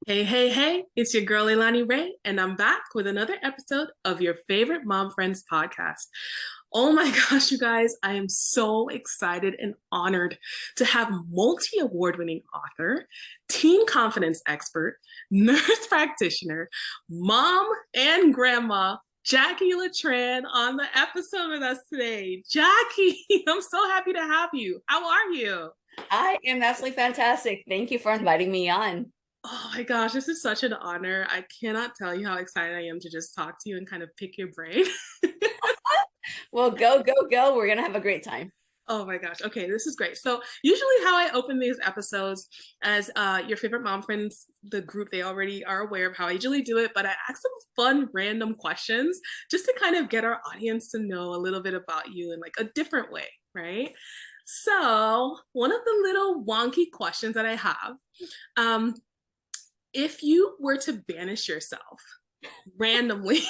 Hey, hey, hey, it's your girl Leilani Rae, and I'm back with another episode of your favorite Mom Friends podcast. Oh my gosh, you guys, I am so excited and honored to have multi award winning author, teen confidence expert, nurse practitioner, mom, and grandma. Jacqui Letran on the episode with us today. Jacqui, I'm so happy to have you. How are you? I am absolutely fantastic. Thank you for inviting me on. Oh my gosh, this is such an honor. I cannot tell you how excited I am to just talk to you and kind of pick your brain. Well, go, go, go. We're going to have a great time. Oh my gosh. Okay, this is great. So, usually, how I open these episodes as your favorite mom friends, the group, they already are aware of how I usually do it, but I ask some fun, random questions just to kind of get our audience to know a little bit about you in like a different way, right? So, one of the little wonky questions that I have, um, if you were to banish yourself randomly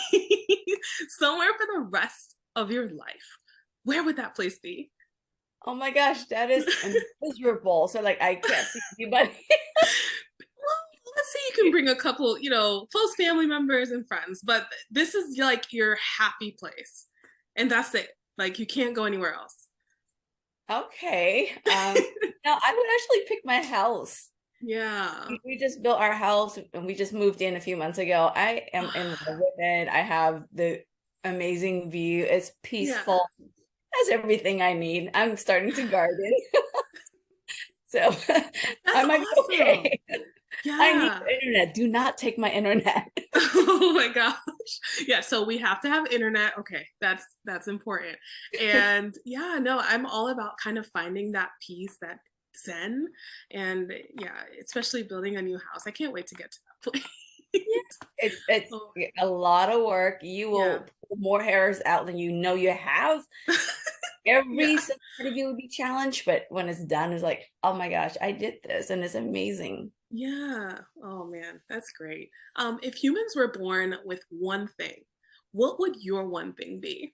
somewhere for the rest of your life, where would that place be? Oh my gosh, that is miserable. So, like, I can't see anybody. Well, let's say you can bring a couple, close family members and friends, but this is like your happy place. And that's it. Like you can't go anywhere else. Okay. Now I would actually pick my house. Yeah. We just built our house and we just moved in a few months ago. I am in love with it. I have the amazing view. It's Yeah. peaceful. Has everything I need. I'm starting to garden. So That's I might be awesome. okay. I need Yeah. internet. Do not take my internet. Oh my gosh. Yeah, so we have to have internet. Okay, that's important. And yeah, no, I'm all about kind of finding that peace, that zen. And yeah, especially building a new house. I can't wait to get to that place. Yeah. It's Oh, a lot of work. You yeah. will pull more hairs out than you know you have. Yeah. Every single part of you will be challenged, but when it's done, it's like, oh my gosh, I did this, and it's amazing. Yeah. Oh man, that's great. If humans were born with one thing, what would your one thing be?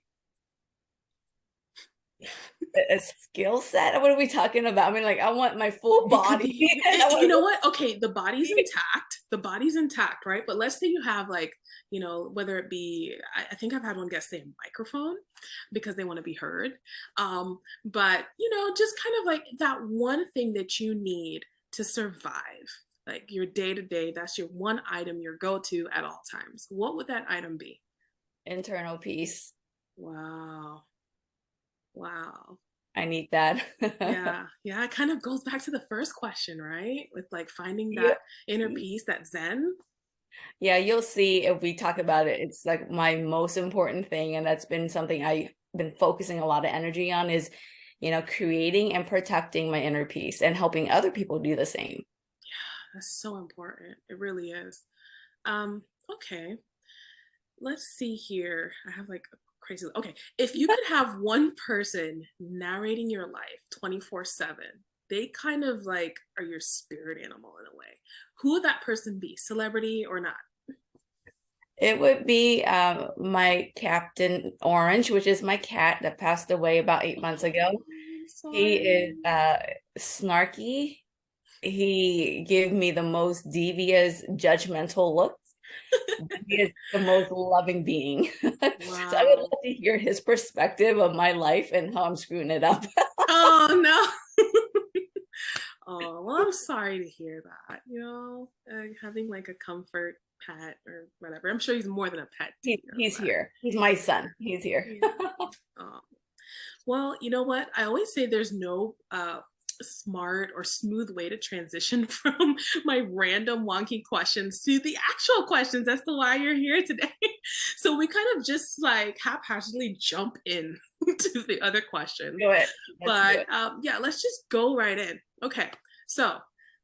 A skill set? What are we talking about? I mean, like, I want my full It could body, be, and I you want know to what? Okay, the body's intact. The body's intact, right? But let's say you have like, whether it be, I think I've had one guest say a microphone because they want to be heard. But just kind of like that one thing that you need to survive, like your day to day. That's your one item, your go to at all times. What would that item be? internal peace. Wow. Wow. I need that. Yeah, yeah, it kind of goes back to the first question, right? With like finding Yeah. that inner peace, that zen. Yeah, you'll see if we talk about it. It's like my most important thing, and that's been something I've been focusing a lot of energy on is, creating and protecting my inner peace and helping other people do the same. Yeah, that's so important. It really is. Um, okay, let's see here. I have like a crazy. Okay, if you could have one person narrating your life 24/7, they kind of like are your spirit animal in a way. Who would that person be? Celebrity or not? It would be my Captain Orange, which is my cat that passed away about 8 months ago. Oh, I'm He sorry. is snarky. He gave me the most devious, judgmental looks. He is the most loving being. So I would Wow. love to hear his perspective of my life and how I'm screwing it up. Oh no. Oh, well, I'm sorry to hear that. Having like a comfort pet or whatever. I'm sure he's more than a pet to you. He's But here. He's my son. He's here. yeah. Oh. Well, you know what? I always say there's no smart or smooth way to transition from my random wonky questions to the actual questions as to why you're here today. So we kind of just like haphazardly jump in to the other questions. Do it. Let's do But it. yeah, let's just go right in. Okay, so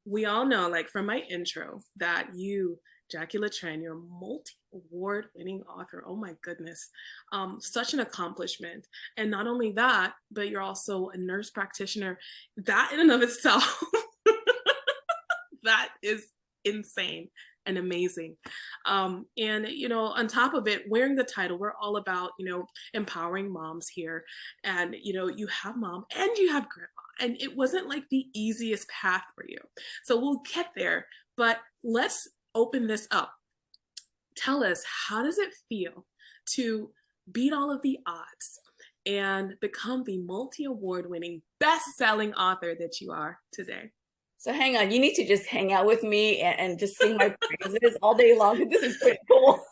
we all know, like from my intro, that you, Jacqui Letran, you're a multi-award winning author. Oh my goodness, such an accomplishment. And not only that, but you're also a nurse practitioner. That in and of itself, that is insane and amazing. And on top of it, wearing the title, we're all about empowering moms here. And you have mom and you have grandma, and it wasn't like the easiest path for you. So we'll get there, but let's open this up. Tell us, how does it feel to beat all of the odds and become the multi-award winning best-selling author that you are today? So hang on, you need to just hang out with me and just sing my praises all day long. This is pretty cool.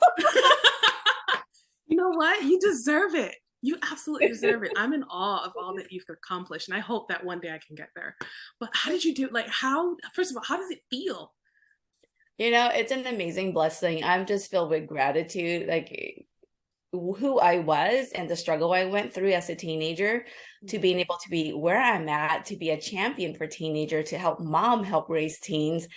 You know what? You deserve it. You absolutely deserve it. I'm in awe of all that you've accomplished, and I hope that one day I can get there. But how did you do? Like, how? First of all, how does it feel? You know, it's an amazing blessing. I'm just filled with gratitude, like who I was and the struggle I went through as a teenager, to being able to be where I'm at, to be a champion for teenager, to help mom help raise teens.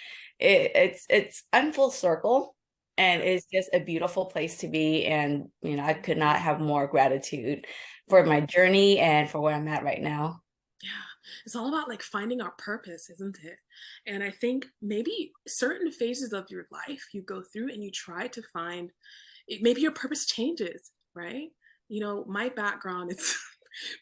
I'm full circle, and it's just a beautiful place to be. And you know, I could not have more gratitude for my journey and for where I'm at right now. Yeah, it's all about like finding our purpose, isn't it? And I think maybe certain phases of your life you go through and you try to find it, maybe your purpose changes, right? You know, my background is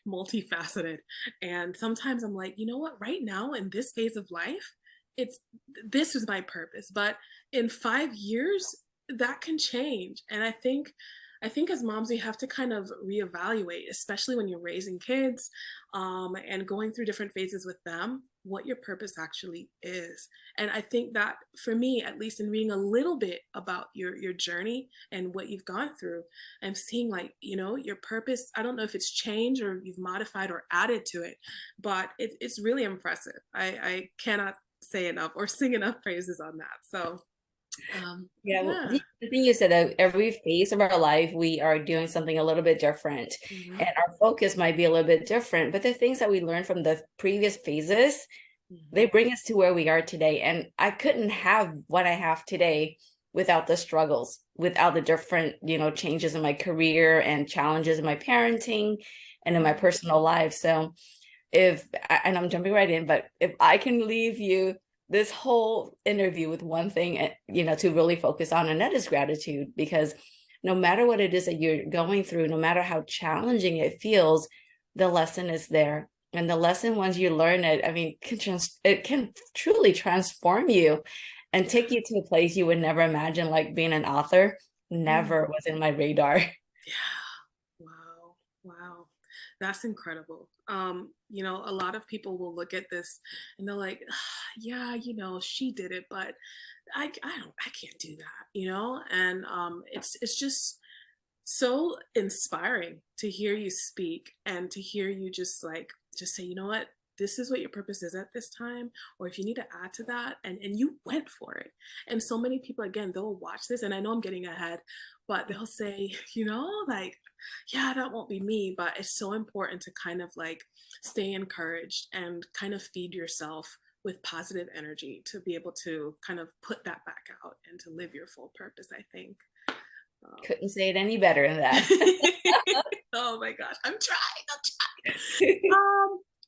multifaceted. And sometimes I'm like, you know what, right now in this phase of life, it's this is my purpose. But in 5 years, that can change. And I think as moms, we have to kind of reevaluate, especially when you're raising kids and going through different phases with them, what your purpose actually is. And I think that for me, at least in reading a little bit about your journey and what you've gone through, I'm seeing like, you know, your purpose, I don't know if it's changed or you've modified or added to it, but it's really impressive. I cannot say enough or sing enough praises on that. So Yeah, well, yeah. the thing you said, every phase of our life, we are doing something a little bit different, Mhm. and our focus might be a little bit different. But the things that we learned from the previous phases, they Mhm. bring us to where we are today. And I couldn't have what I have today without the struggles, without the different, you know, changes in my career and challenges in my parenting and in my personal life. So and I'm jumping right in, but if I can leave you this whole interview with one thing, you know, to really focus on, and that is gratitude, because no matter what it is that you're going through, no matter how challenging it feels, the lesson is there. And the lesson, once you learn it, I mean, it can truly transform you and take you to a place you would never imagine, like being an author. Mm. Never was in my radar. Yeah. Wow. Wow. That's incredible. You know, a lot of people will look at this and they're like, "Ah, yeah, you know, she did it, but I can't do that, you know?" And it's just so inspiring to hear you speak and to hear you just say, you know what, this is what your purpose is at this time, or if you need to add to that, and you went for it. And so many people, again, they'll watch this, and I know I'm getting ahead, but they'll say, you know, like, yeah, that won't be me. But it's so important to kind of like stay encouraged and kind of feed yourself with positive energy to be able to kind of put that back out and to live your full purpose, I think. um, Couldn't say it any better than that. oh my gosh, I'm trying.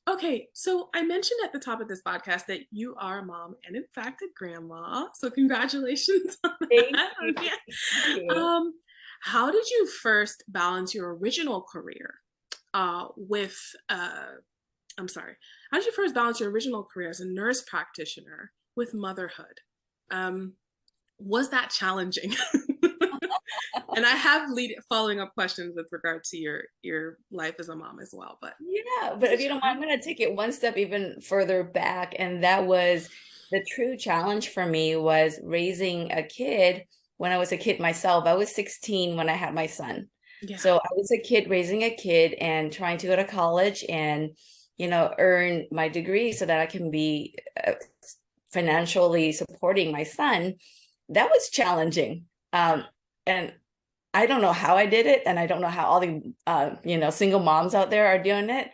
Okay, so I mentioned at the top of this podcast that you are a mom and in fact a grandma. So congratulations on Thank that. you. Yeah. Thank you. How did you first balance your original career with I'm sorry, how did you first balance your original career as a nurse practitioner with motherhood? Um, was that challenging? And I have following up questions with regard to your life as a mom as well. But Yeah, but was if it you don't mind, I'm challenging? going to take it one step even further back. And that was the true challenge for me, was raising a kid when I was a kid myself. I was 16 when I had my son. Yeah. So I was a kid raising a kid and trying to go to college and, you know, earn my degree so that I can be financially supporting my son. That was challenging. And I don't know how I did it, and I don't know how all the you know, single moms out there are doing it.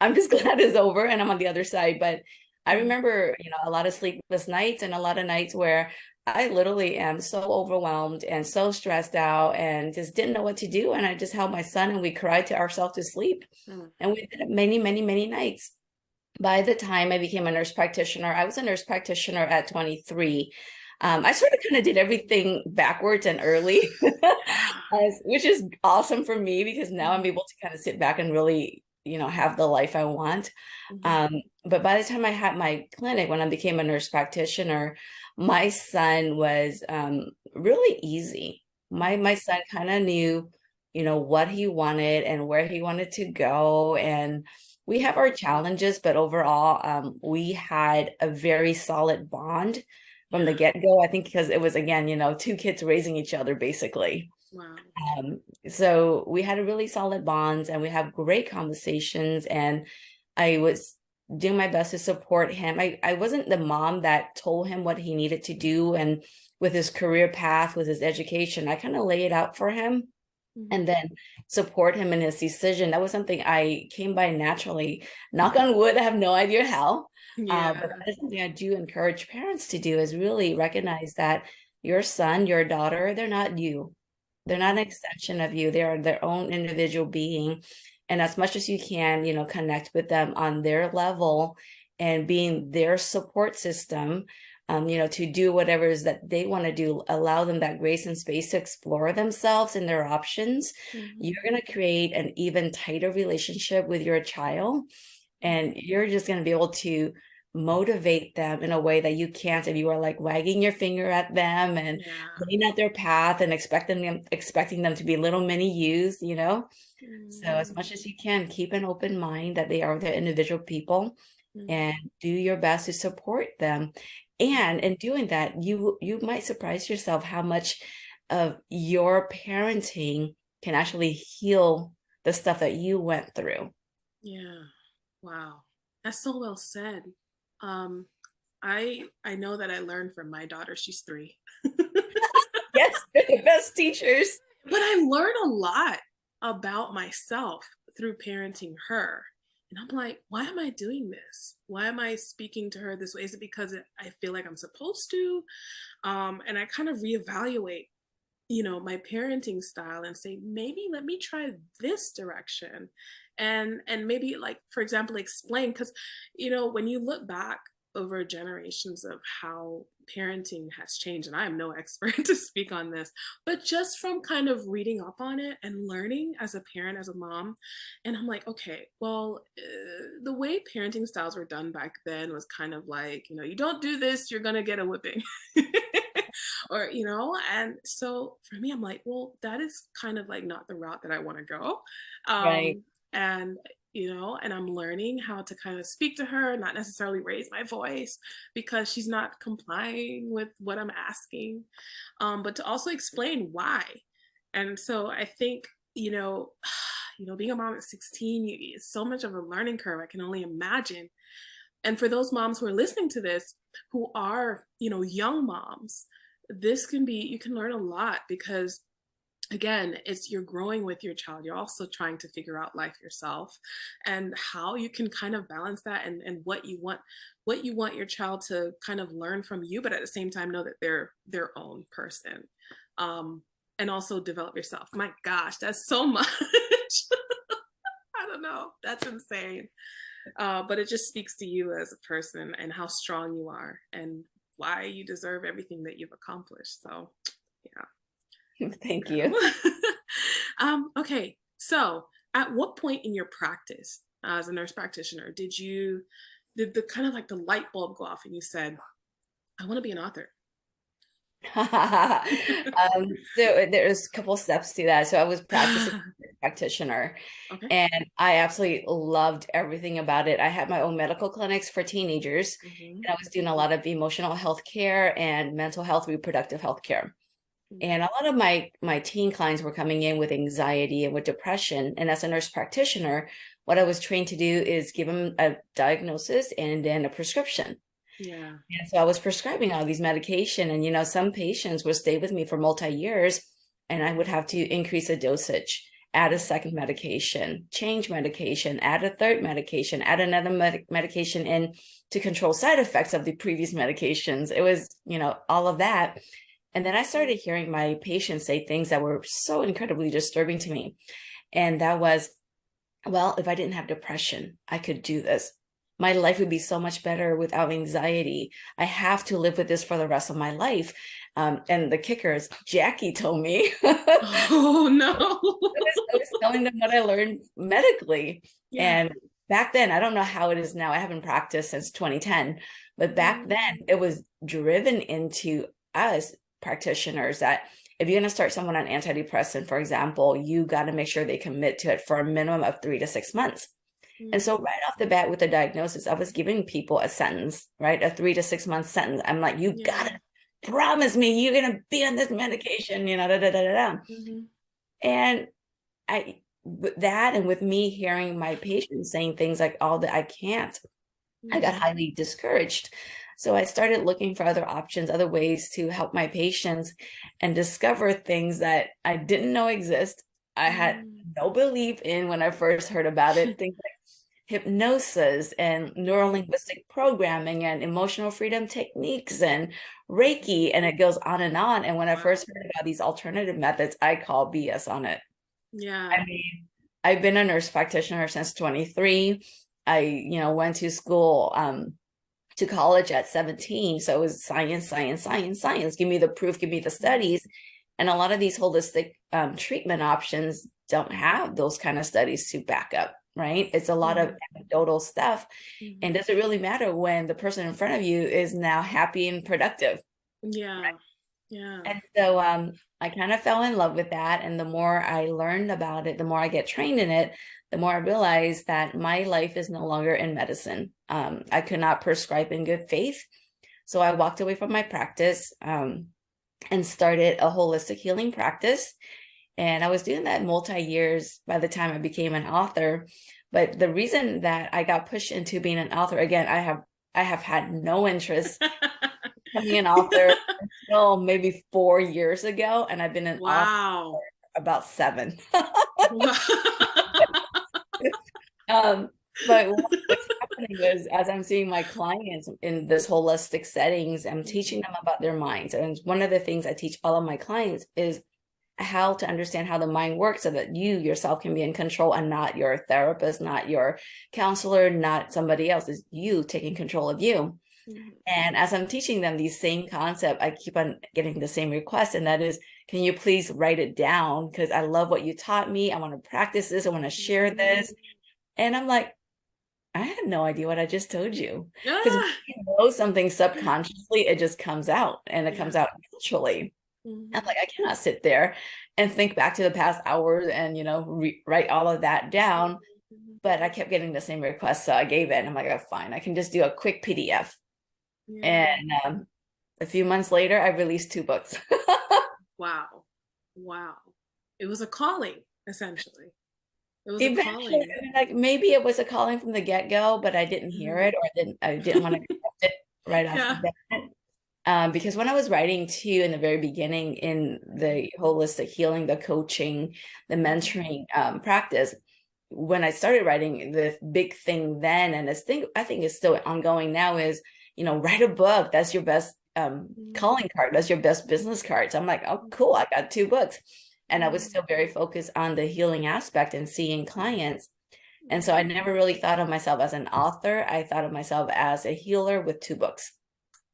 I'm just glad it's over and I'm on the other side. But I Mm. remember, you know, a lot of sleepless nights and a lot of nights where I literally am so overwhelmed and so stressed out and just didn't know what to do. And I just held my son and we cried to ourselves to sleep. Mm. And we did it many, many, many nights. By the time I became a nurse practitioner, I was a nurse practitioner at 23. I sort of kind of did everything backwards and early, which is awesome for me because now I'm able to kind of sit back and really have the life I want. But by the time I had my clinic, when I became a nurse practitioner, my son was really easy. My son kind of knew, what he wanted and where he wanted to go. And we have our challenges, but overall, we had a very solid bond from the get-go. I think because it was, again, two kids raising each other, basically. Wow. So we had a really solid bonds, and we have great conversations, and I was doing my best to support him. I wasn't the mom that told him what he needed to do, and with his career path, with his education, I kind of lay it out for him and then support him in his decision. That was something I came by naturally. Knock on wood, I have no idea how. But that is something I do encourage parents to do, is really recognize that your son, your daughter, they're not you. They're not an extension of you. They are their own individual being. And as much as you can, connect with them on their level and being their support system, to do whatever it is that they want to do, allow them that grace and space to explore themselves and their options. You're going to create an even tighter relationship with your child. And you're just going to be able to motivate them in a way that you can't if you are like wagging your finger at them and laying out their path and expecting them to be little mini yous, So as much as you can, keep an open mind that they are their individual people and do your best to support them. And in doing that, you might surprise yourself how much of your parenting can actually heal the stuff that you went through. Yeah. Wow. That's so well said. I know that I learned from my daughter. She's 3. Yes, they're the best teachers. But I learned a lot about myself through parenting her. And I'm like, why am I doing this? Why am I speaking to her this way? Is it because I feel like I'm supposed to? And I kind of reevaluate, my parenting style and say, maybe let me try this direction. And maybe, like, for example, explain, because, when you look back over generations of how parenting has changed, and I am no expert to speak on this, but just from kind of reading up on it and learning as a parent, as a mom, and I'm like, okay, well, the way parenting styles were done back then was kind of like, you don't do this, you're gonna get a whipping. Or, and so for me, I'm like, well, that is kind of like not the route that I want to go. Right. And and I'm learning how to kind of speak to her, not necessarily raise my voice because she's not complying with what I'm asking, but to also explain why. And so I think, being a mom at 16 is so much of a learning curve. I can only imagine. And for those moms who are listening to this, who are, young moms, you can learn a lot because, again, you're growing with your child. You're also trying to figure out life yourself and how you can kind of balance that, and what you want your child to kind of learn from you, but at the same time know that they're their own person, and also develop yourself. My gosh, that's so much. I don't know, that's insane. But it just speaks to you as a person and how strong you are and why you deserve everything that you've accomplished. So yeah. Thank you. Okay, so at what point in your practice as a nurse practitioner did the kind of like the light bulb go off and you said, I want to be an author? So there's a couple steps to that. So I was practicing practitioner, Okay. and I absolutely loved everything about it. I had my own medical clinics for teenagers, and I was doing a lot of emotional health care and mental health, reproductive health care. And a lot of my teen clients were coming in with anxiety and with depression. And as a nurse practitioner, what I was trained to do is give them a diagnosis and then a prescription. Yeah. And so I was prescribing all these medication, and some patients would stay with me for multi-years, and I would have to increase the dosage, add a second medication, change medication, add a third medication, add another medication in to control side effects of the previous medications. It was, all of that. And then I started hearing my patients say things that were so incredibly disturbing to me. And that was, well, if I didn't have depression, I could do this. my life would be so much better without anxiety. I have to live with this for the rest of my life. And the kicker is Jacqui told me. Oh no. I was telling them what I learned medically. Yeah. And back then, I don't know how it is now. I haven't practiced since 2010, but back then it was driven into us practitioners that if you're going to start someone on antidepressant, for example, you got to make sure they commit to it for a minimum of 3 to 6 months. And so right off the bat with the diagnosis, I was giving people a sentence, right? A 3 to 6 month sentence. I'm like, you gotta promise me you're gonna be on this medication, you know, da da da da da. And I with that, and with me hearing my patients saying things like all that I can't, I got highly discouraged. So I started looking for other options, other ways to help my patients and discover things that I didn't know exist. I had no belief in when I first heard about it, things like hypnosis and neurolinguistic programming and emotional freedom techniques and Reiki, and it goes on and on. And when I first heard about these alternative methods, I call BS on it. Yeah. I mean, I've been a nurse practitioner since 23. I, you know, went to school, to college at 17. So it was science, science, science, science. Give me the proof, give me the studies. And a lot of these holistic treatment options don't have those kind of studies to back up, right? It's a lot of anecdotal stuff. And does it really matter when the person in front of you is now happy and productive? Yeah. Right? Yeah. And so I kind of fell in love with that. And the more I learned about it, the more I get trained in it, the more I realized that my life is no longer in medicine. I could not prescribe in good faith. So I walked away from my practice and started a holistic healing practice. And I was doing that multi-years by the time I became an author. But the reason that I got pushed into being an author, again, I have had no interest becoming an author until maybe 4 years ago, and I've been an author about 7. But what's happening is, as I'm seeing my clients in this holistic settings, I'm teaching them about their minds. And one of the things I teach all of my clients is how to understand how the mind works so that you yourself can be in control and not your therapist, not your counselor, not somebody else. It's you taking control of you. And as I'm teaching them these same concept, I keep on getting the same request. And that is, can you please write it down? Because I love what you taught me. I want to practice this. I want to share this. And I'm like, I had no idea what I just told you. Because when you know something subconsciously, it just comes out, and it comes out naturally. I'm like, I cannot sit there and think back to the past hours and, you know, write all of that down. But I kept getting the same request. So I gave it. I'm like, oh, fine. I can just do a quick PDF. And a few months later, I released 2 books. Wow. Wow. It was a calling, essentially. It was Eventually, a calling. I mean, like, maybe it was a calling from the get-go, but I didn't hear it, or I didn't want to accept it right off the bat. Because when I was writing too in the very beginning in the holistic healing, the coaching, the mentoring practice, when I started writing, the big thing then, and this thing I think is still ongoing now, is, you know, write a book. That's your best calling card. That's your best business card. So I'm like, oh, cool. I got 2 books. And I was still very focused on the healing aspect and seeing clients. And so I never really thought of myself as an author. I thought of myself as a healer with 2 books.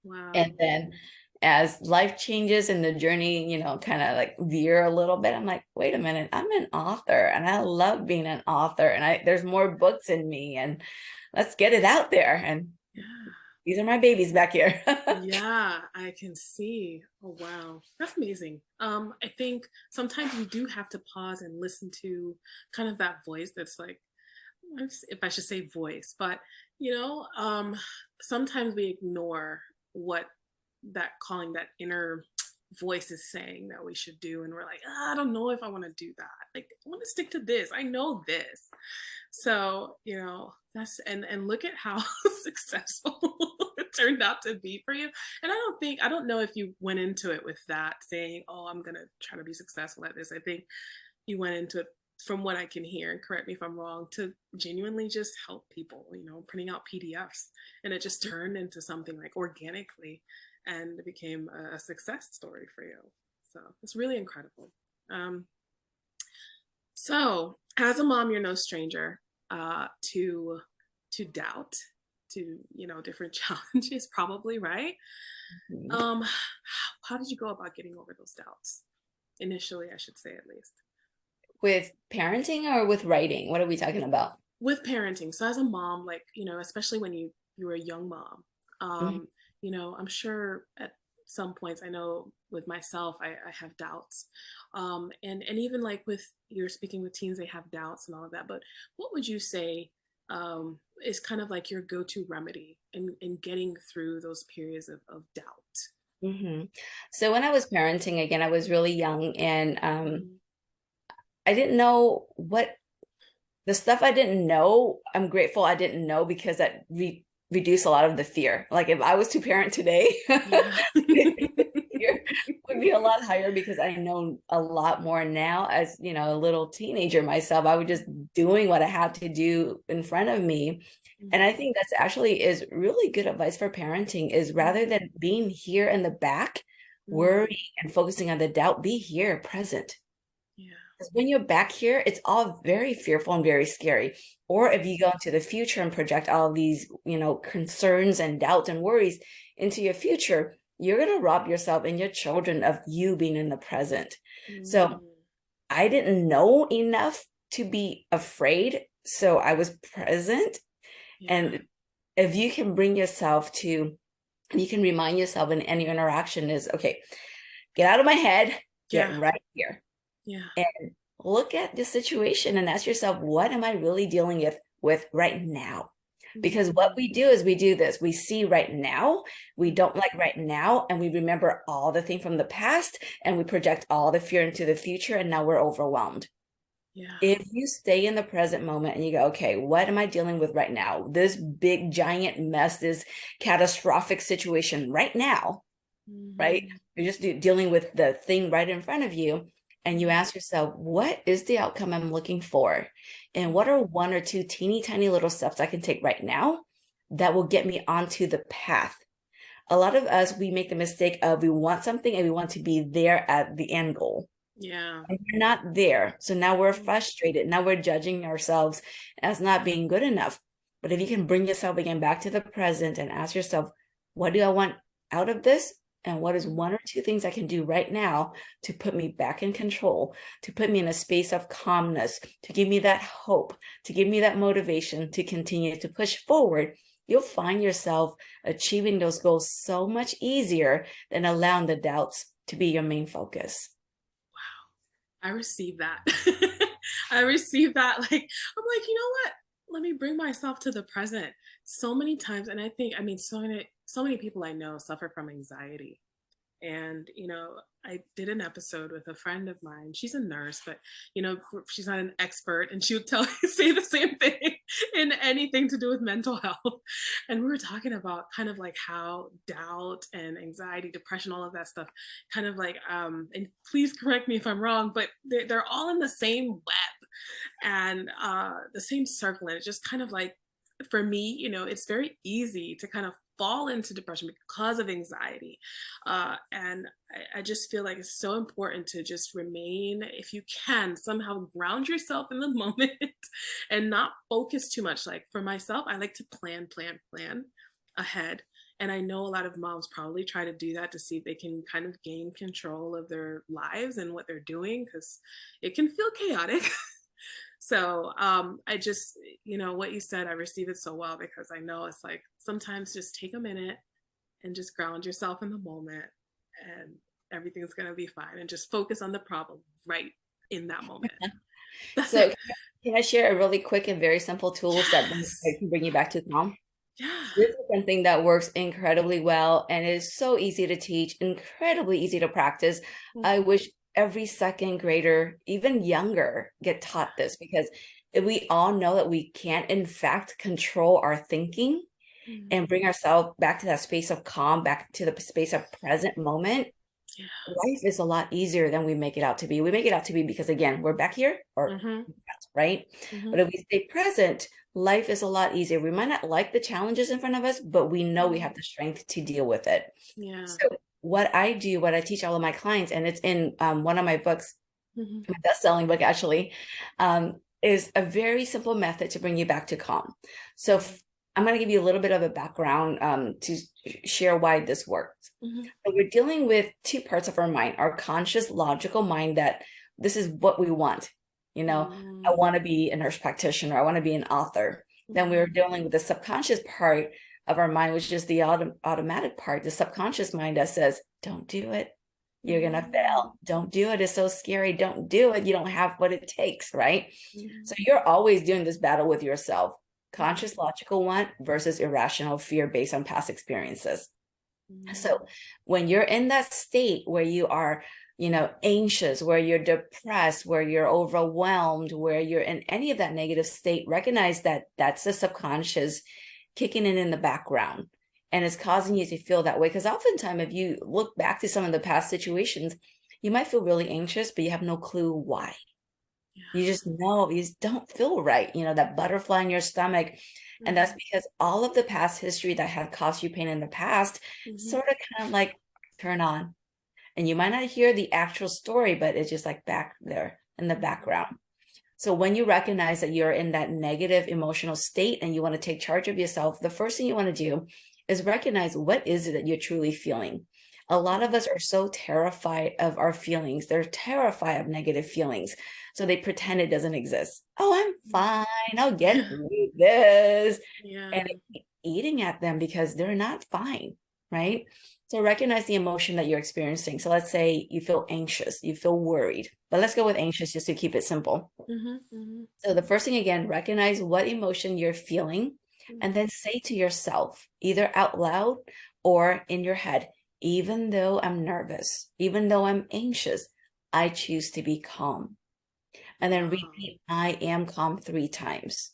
Wow. And then as life changes and the journey, you know, kind of like veer a little bit, I'm like, wait a minute, I'm an author and I love being an author, and there's more books in me, and let's get it out there. And these are my babies back here. Yeah, I can see. Oh, wow. That's amazing. I think sometimes you do have to pause and listen to kind of that voice that's like, if I should say voice, but you know, sometimes we ignore what that calling, that inner voice is saying that we should do, and we're like, I don't know if I want to do that. Like, I want to stick to this. I know this. So, you know, that's and look at how successful it turned out to be for you. And I don't know if you went into it with that saying, oh, I'm gonna try to be successful at this. I think you went into it, from what I can hear, and correct me if I'm wrong, to genuinely just help people, you know, printing out PDFs. And it just turned into something like organically, and it became a success story for you. So it's really incredible. So as a mom, you're no stranger to doubt to, you know, different challenges, probably, right? Mhm. Um, how did you go about getting over those doubts? Initially, I should say, at least. With parenting or with writing? What are we talking about? With parenting. So as a mom, like, you know, especially when you were a young mom, Mhm. you know, I'm sure at some points, I know with myself, I have doubts. And even like with you're speaking with teens, they have doubts and all of that. But what would you say is kind of like your go-to remedy in getting through those periods of doubt? Mhm. So when I was parenting, again, I was really young, and Mhm. I didn't know what the stuff I didn't know. I'm grateful I didn't know, because that reduced a lot of the fear. Like if I was to parent today, Yeah. fear would be a lot higher, because I know a lot more now. As you know, a little teenager myself, I was just doing what I had to do in front of me. And I Mhm. think that's actually is really good advice for parenting, is rather Mhm. than being here in the back, Mhm. worrying and focusing on the doubt, be here present. Yeah. Because when you're back here, it's all very fearful and very scary. Or if you go into the future and project all these, concerns and doubts and worries into your future, you're going to rob yourself and your children of you being in the present. So Mhm. I didn't know enough to be afraid. So I was present. Yeah. And if you can bring yourself to, you can remind yourself in any interaction is, okay, get out of my head, get Yeah. right here Yeah. and look at the situation and ask yourself, what am I really dealing with right now? Because what Mhm. we do is we do this. We see right now, we Mhm. don't like right now, and we remember all the things from the past, and we project all the fear into the future, and now we're overwhelmed. Yeah. If you stay in the present moment and you go, okay, what am I dealing with right now? This big, giant mess, this catastrophic situation right now, right? Mhm. You're just dealing with the thing right in front of you. And you Mhm. ask yourself, what is the outcome I'm looking for? And what are one or two teeny tiny little steps I can take right now that will get me onto the path? A lot of us, we make the mistake of we want something and we want to be there at the end goal. Yeah. And we're not there. So now we're Mhm. frustrated. Now we're judging ourselves as not being good enough. But if you can bring yourself again back to the present and ask yourself, what do I want out of this? And what is one or two things I can do right now to put me back in control, to put me in a space of calmness, to give me that hope, to give me that motivation to continue to push forward? You'll find yourself achieving those goals so much easier than allowing the doubts to be your main focus. I received that. I received that. Like, I'm like, you know what? Let me bring myself to the present. So many times, and I think, I mean, so many people I know suffer from anxiety. And, you know, I did an episode with a friend of mine. She's a nurse, but, you know, she's not an expert. And she would say the same thing in anything to do with mental health. And we were talking about kind of like how doubt and anxiety, depression, all of that stuff, kind of like, and please correct me if I'm wrong, but they're all in the same web and the same circle. And it's just kind of like, for me, you know, it's very easy to kind of fall into depression because of anxiety. And I just feel like it's so important to just remain, if you can, somehow ground yourself in the moment and not focus too much. Like for myself, I like to plan ahead. And I know a lot of moms probably try to do that to see if they can kind of gain control of their lives and what they're doing because it can feel chaotic. So I just, you know, what you said, I receive it so well because I know it's like sometimes just take a minute and just ground yourself in the moment and everything's going to be fine and just focus on the problem right in that moment. That's So it. can I share a really quick and very simple tools that Yes. can bring you back to calm? Yeah. This is something that works incredibly well and is so easy to teach, incredibly easy to practice. I Mhm. wish every second grader, even younger, get taught this, because if we all know that we can't, in fact, control our thinking and Mhm. bring ourselves back to that space of calm, back to the space of present moment, Yeah. life is a lot easier than we make it out to be. We make it out to be because, again, we're back here, or Mhm. right? Mhm. But if we stay present, life is a lot easier. We might not like the challenges in front of us, but we know we Mhm. have the strength to deal with it. Yeah. So what I do, what I teach all of my clients, and it's in one of my books, Mhm. my best-selling book actually, is a very simple method to bring you back to calm. So Mhm. I'm going to give you a little bit of a background to share why this works. So we're dealing with two parts of our mind, our conscious, logical mind that this is what we want. You know, I want to be a nurse practitioner. I want to be an author. Then we were dealing with the subconscious part of our mind, which is the automatic part, the subconscious mind that says, don't do it. You're going to fail. Don't do it. It's so scary. Don't do it. You don't have what it takes, right? So you're always doing this battle with yourself. Conscious, logical one versus irrational fear based on past experiences. So when you're in that state where you are, you know, anxious, where you're depressed, where you're overwhelmed, where you're in any of that negative state, recognize that that's the subconscious kicking in the background, and it's causing you to feel that way. Because oftentimes, if you look back to some of the past situations, you might feel really anxious, but you have no clue why. You just know, you just don't feel right, you know, that butterfly in your stomach. And that's because all of the past history that had caused you pain in the past sort of kind of like turn on. And you might not hear the actual story, but it's just like back there in the background. So when you recognize that you're in that negative emotional state and you want to take charge of yourself, the first thing you want to do is recognize what is it that you're truly feeling. A lot of us are so terrified of our feelings. They're terrified of negative feelings. So they pretend it doesn't exist. Oh, I'm fine. I'll get through this. And they keep eating at them because they're not fine, right? So recognize the emotion that you're experiencing. So let's say you feel anxious, you feel worried, but let's go with anxious just to keep it simple. So the first thing, again, recognize what emotion you're feeling and then say to yourself, either out loud or in your head, even though I'm nervous, even though I'm anxious, I choose to be calm. And then repeat, I am calm 3 times.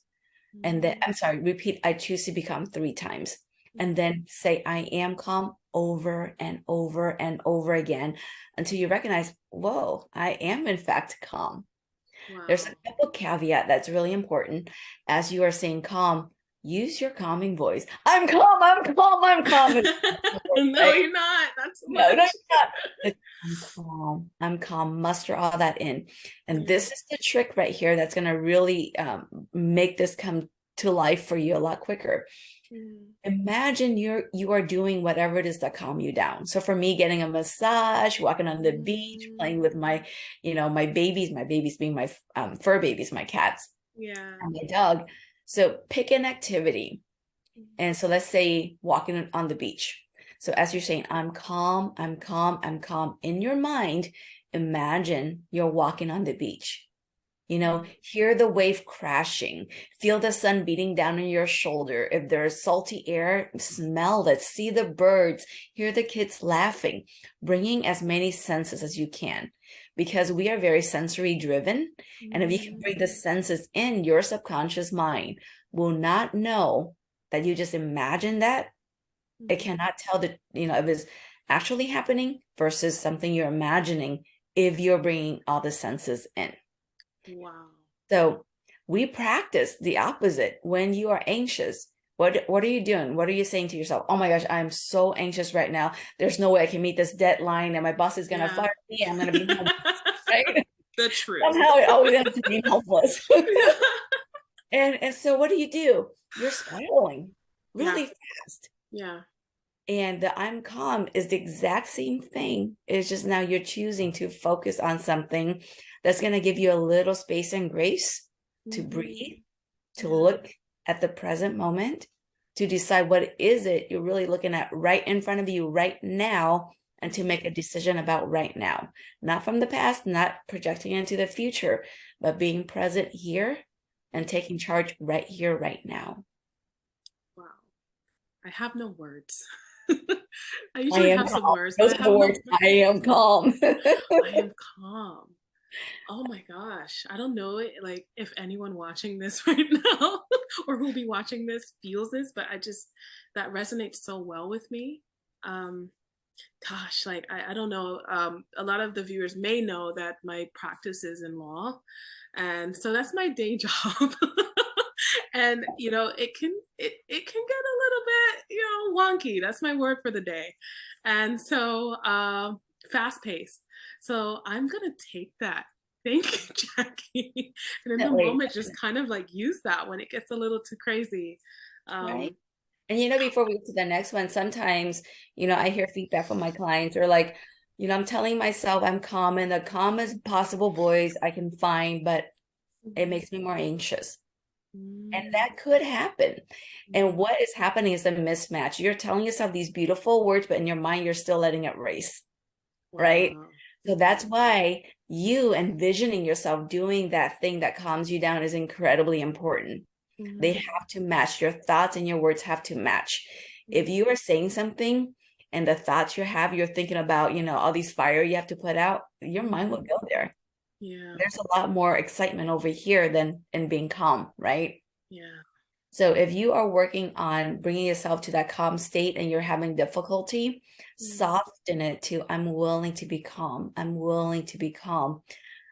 And then, I'm sorry, repeat, I choose to become 3 times. And then say, I am calm over and over and over again until you recognize, whoa, I am in fact calm. There's a couple caveat that's really important. As you are saying calm, use your calming voice. I'm calm, I'm calm, I'm calm. No, you're not. That's no, you're not. I'm calm. I'm calm. Muster all that in. And this is the trick right here that's going to really make this come to life for you a lot quicker. Imagine you are doing whatever it is that calm you down. So for me, getting a massage, walking on the beach, playing with my, you know, my babies being my fur babies, my cats, and my dog. So pick an activity. And so let's say walking on the beach. So as you're saying, I'm calm, I'm calm, I'm calm. In your mind, imagine you're walking on the beach. You know, hear the wave crashing, feel the sun beating down on your shoulder. If there's salty air, smell it, see the birds, hear the kids laughing, bringing as many senses as you can, because we are very sensory driven. And if you can bring the senses in, your subconscious mind will not know that you just imagine that. It cannot tell that, you know, if it's actually happening versus something you're imagining if you're bringing all the senses in. Wow. So we practice the opposite. When you are anxious, what are you doing? What are you saying to yourself? Oh my gosh, I'm so anxious right now. There's no way I can meet this deadline and my boss is going to fire me. I'm going to be homeless, right? The truth. Somehow it always ends up being hopeless. And so what do? You're spiraling really fast. And the I'm calm is the exact same thing. It's just now you're choosing to focus on something that's going to give you a little space and grace to breathe, to look at the present moment, to decide what is it you're really looking at right in front of you right now, and to make a decision about right now. Not from the past, not projecting into the future, but being present here and taking charge right here, right now. Wow. I have no words. I usually have some words. Those are the words. I am calm. I am calm. Oh my gosh. I don't know like if anyone watching this right now or who'll be watching this feels this, but that resonates so well with me. Gosh, like I don't know. A lot of the viewers may know that my practice is in law. And so that's my day job. And you know it can get a little bit, you know, wonky. That's my word for the day. And so fast paced. So I'm gonna take that. Thank you, Jacqui. And in the moment just kind of like use that when it gets a little too crazy. Right. And, you know, before we get to the next one, sometimes, you know, I hear feedback from my clients or like, you know, I'm telling myself I'm calm and the calmest possible voice I can find, but it makes me more anxious. And Mm. that could happen. And what is happening is a mismatch. You're telling yourself these beautiful words, but in your mind, you're still letting it race, right? Wow. So that's why you envisioning yourself doing that thing that calms you down is incredibly important. They Mhm. have to match. Your thoughts and your words have to match. If you are saying something and the thoughts you have, you're thinking about, you know, all these fire you have to put out, your mind will Mhm. go there. Yeah. There's a lot more excitement over here than in being calm, right? Yeah. So if you are working on bringing yourself to that calm state and you're having difficulty, Mm. soften it to, I'm willing to be calm. I'm willing to be calm.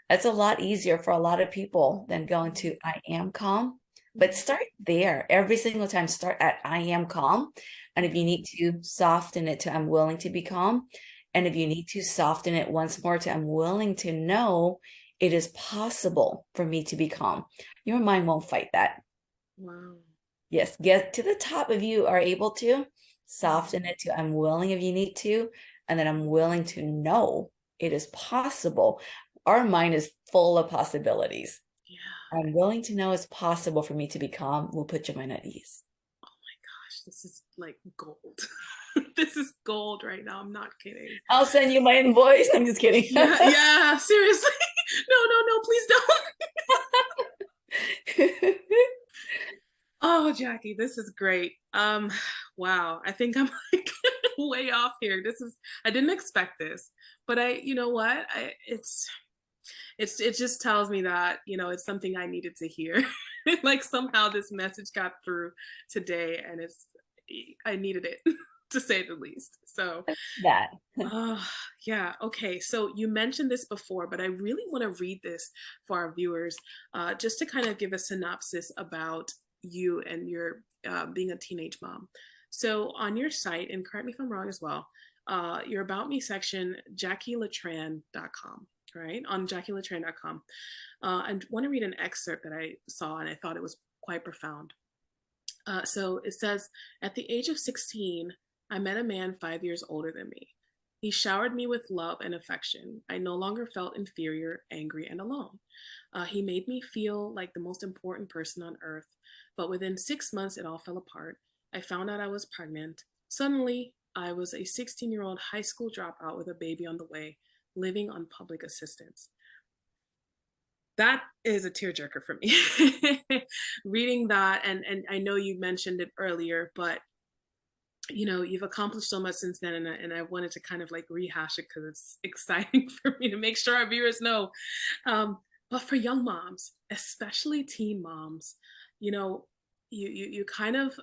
That's a lot easier for a lot of people than going to, I am calm. But Mhm. start there every single time. Start at, I am calm. And if you need to soften it to, I'm willing to be calm. And if you need to soften it once more to, I'm willing to know it is possible for me to be calm. Your mind won't fight that. Wow. Yes, get to the top if you are able to. Mhm. Soften it to I'm willing if you need to, and then I'm willing to know it is possible. Our mind is full of possibilities. Yeah. I'm willing to know it's possible for me to be calm. Will put your mind at ease. Oh my gosh, this is like gold. This is gold right now. I'm not kidding. I'll send you my invoice. I'm just kidding. Yeah, yeah, seriously. No, no, no, please don't. Oh, Jacqui, this is great. Wow. I think I'm like way off here. I didn't expect this, but you know what? It just tells me that, it's something I needed to hear. Like somehow this message got through today and I needed it to say the least. So, That. oh, yeah. Okay. So you mentioned this before, but I really want to read this for our viewers, just to kind of give a synopsis about you and your being a teenage mom. So on your site, and correct me if I'm wrong as well, your About Me section, JacquiLetran.com, right? On JacquiLetran.com. I want to read an excerpt that I saw and I thought it was quite profound. So it says, at the age of 16, I met a man 5 years older than me. He showered me with love and affection. I no longer felt inferior, angry, and alone. He made me feel like the most important person on earth. But within 6 months, it all fell apart. I found out I was pregnant. Suddenly, I was a 16-year-old high school dropout with a baby on the way, living on public assistance. That is a tearjerker for me. Reading that, and I know you mentioned it earlier, but you've accomplished so much since then, and I wanted to kind of like rehash it because it's exciting for me to make sure our viewers know. But for young moms, especially teen moms, you know, you kind of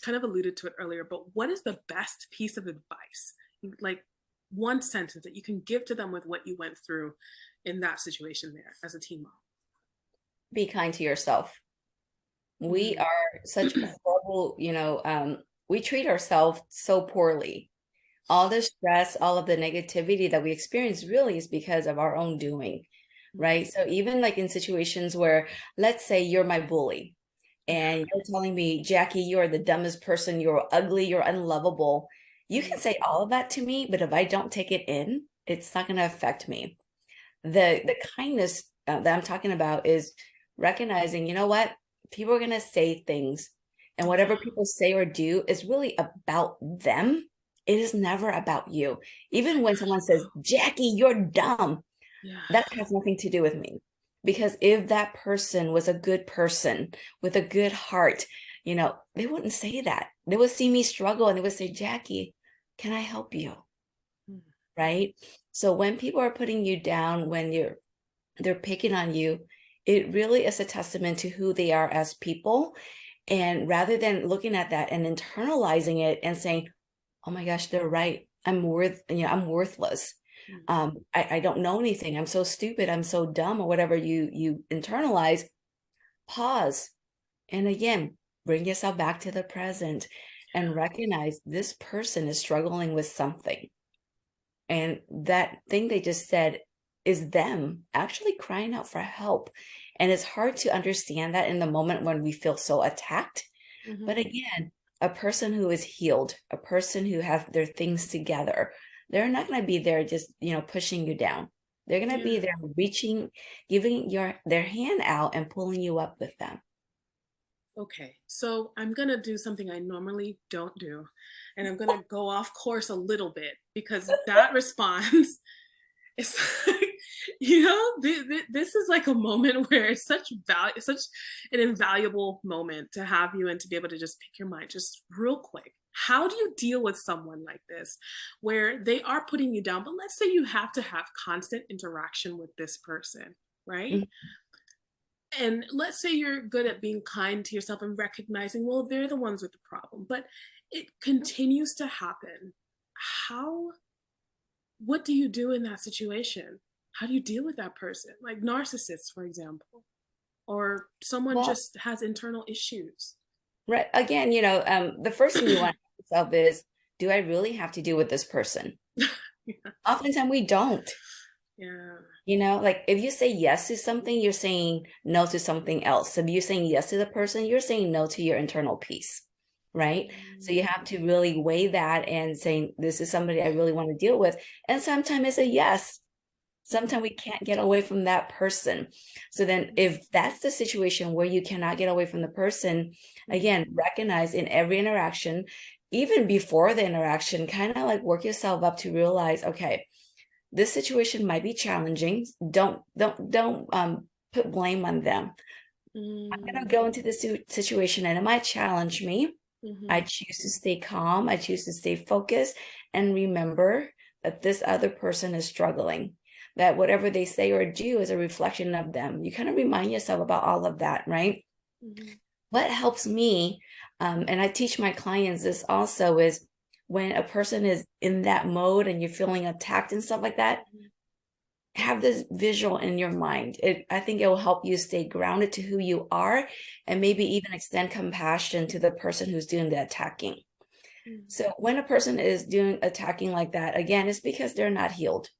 alluded to it earlier, but what is the best piece of advice, like one sentence that you can give to them with what you went through in that situation there as a teen mom? Be kind to yourself. We Mm. are such horrible, we treat ourselves so poorly. All the stress, all of the negativity that we experience really is because of our own doing, right? So even like in situations where, let's say you're my bully and you're telling me, Jacqui, you're the dumbest person, you're ugly, you're unlovable. You can say all of that to me, but if I don't take it in, it's not going to affect me. The kindness that I'm talking about is recognizing, you know what? People are going to say things, and Yeah. whatever people say or do is really about them. It is never about you. Even when someone says, Jacqui, you're dumb, Yeah. that has nothing to do with me. Because if that person was a good person with a good heart, they wouldn't say that. They would see me struggle and they would say, Jacqui, can I help you? Mm. Right? So when people are putting you down, when they're picking on you, it really is a testament to who they are as people. And rather than looking at that and internalizing it and saying, oh my gosh, they're right. I'm worthless. Mm. I don't know anything. I'm so stupid. I'm so dumb, or whatever you internalize. Pause. And again, bring yourself back to the present and recognize this person is struggling with something. And that thing they just said is them actually crying out for help. And it's hard to understand that in the moment when we feel so attacked. But again, a person who is healed, a person who have their things together, they're not going to be there just, pushing you down. They're going to be there reaching, giving their hand out and pulling you up with them. Okay, so I'm gonna do something I normally don't do, and I'm gonna go off course a little bit because that response is like, this is like a moment where it's such value, such an invaluable moment to have you and to be able to just pick your mind just real quick. How do you deal with someone like this where they are putting you down, but let's say you have to have constant interaction with this person, right? And let's say you're good at being kind to yourself and recognizing, well, they're the ones with the problem, but it continues to happen. What do you do in that situation? How do you deal with that person? Like narcissists, for example, or someone just has internal issues. Right. Again, the first thing you want to ask yourself is, do I really have to deal with this person? Oftentimes we don't. Like if you say yes to something, you're saying no to something else. If you're saying yes to the person, you're saying no to your internal peace, right? So you have to really weigh that and saying, this is somebody I really want to deal with. And sometimes it's a yes. Sometimes we can't get away from that person. So then if that's the situation where you cannot get away from the person, again, recognize in every interaction, even before the interaction, kind of like work yourself up to realize, okay, this situation might be challenging. Don't put blame on them. I'm going to go into this situation and it might challenge me. I choose to stay calm. I choose to stay focused and remember that this other person is struggling, that whatever they say or do is a reflection of them. You kind of remind yourself about all of that, right? What helps me, and I teach my clients this also, is when a person is in that mode and you're feeling attacked and stuff like that, have this visual in your mind. I think it will help you stay grounded to who you are and maybe even extend compassion to the person who's doing the attacking. So when a person is doing attacking like that, again, it's because they're not healed.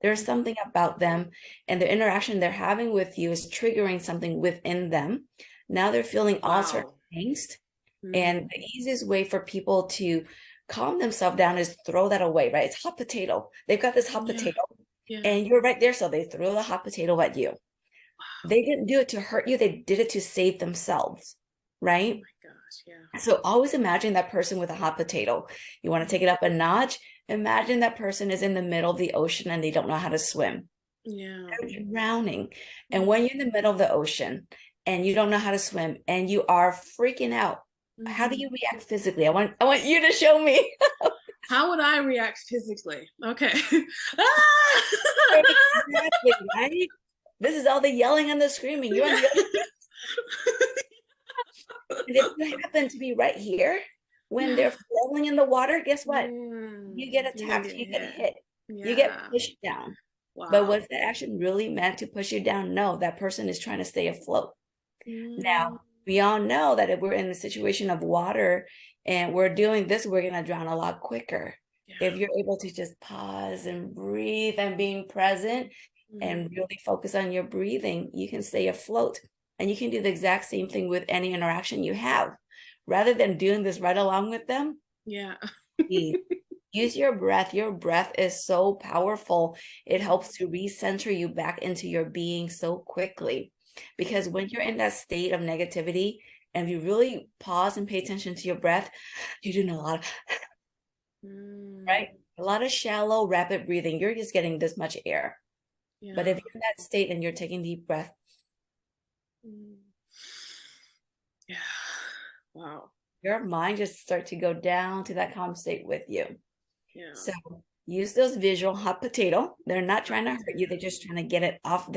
There's something about them and the interaction they're having with you is triggering something within them. Now they're feeling all sorts of angst. And the easiest way for people to calm themselves down is throw that away, right? It's hot potato. They've got this hot potato and you're right there. So they throw the hot potato at you. They didn't do it to hurt you. They did it to save themselves, right? Oh my gosh, yeah. So always imagine that person with a hot potato. You want to take it up a notch? Imagine that person is in the middle of the ocean and they don't know how to swim. They're drowning. And when you're in the middle of the ocean and you don't know how to swim and you are freaking out, how do you react physically? I want you to show me. How would I react physically? Okay. Exactly, right? This is all the yelling and the screaming. You're on the other and if you happen to be right here when they're flowing in the water, guess what? You get attacked, you get hit, you get pushed down. But was the action really meant to push you down? No, that person is trying to stay afloat. Now, we all know that if we're in a situation of water and we're doing this, we're going to drown a lot quicker. If you're able to just pause and breathe and being present and really focus on your breathing, you can stay afloat. And you can do the exact same thing with any interaction you have. Rather than doing this right along with them, use your breath. Your breath is so powerful. It helps to recenter you back into your being so quickly. Because when you're in that state of negativity, and you really pause and pay attention to your breath, you're doing a lot of, right? A lot of shallow, rapid breathing. You're just getting this much air. But if you're in that state and you're taking deep breath, Wow. Your mind just start to go down to that calm state with you. So use those visual hot potato. They're not trying to hurt you. They're just trying to get it off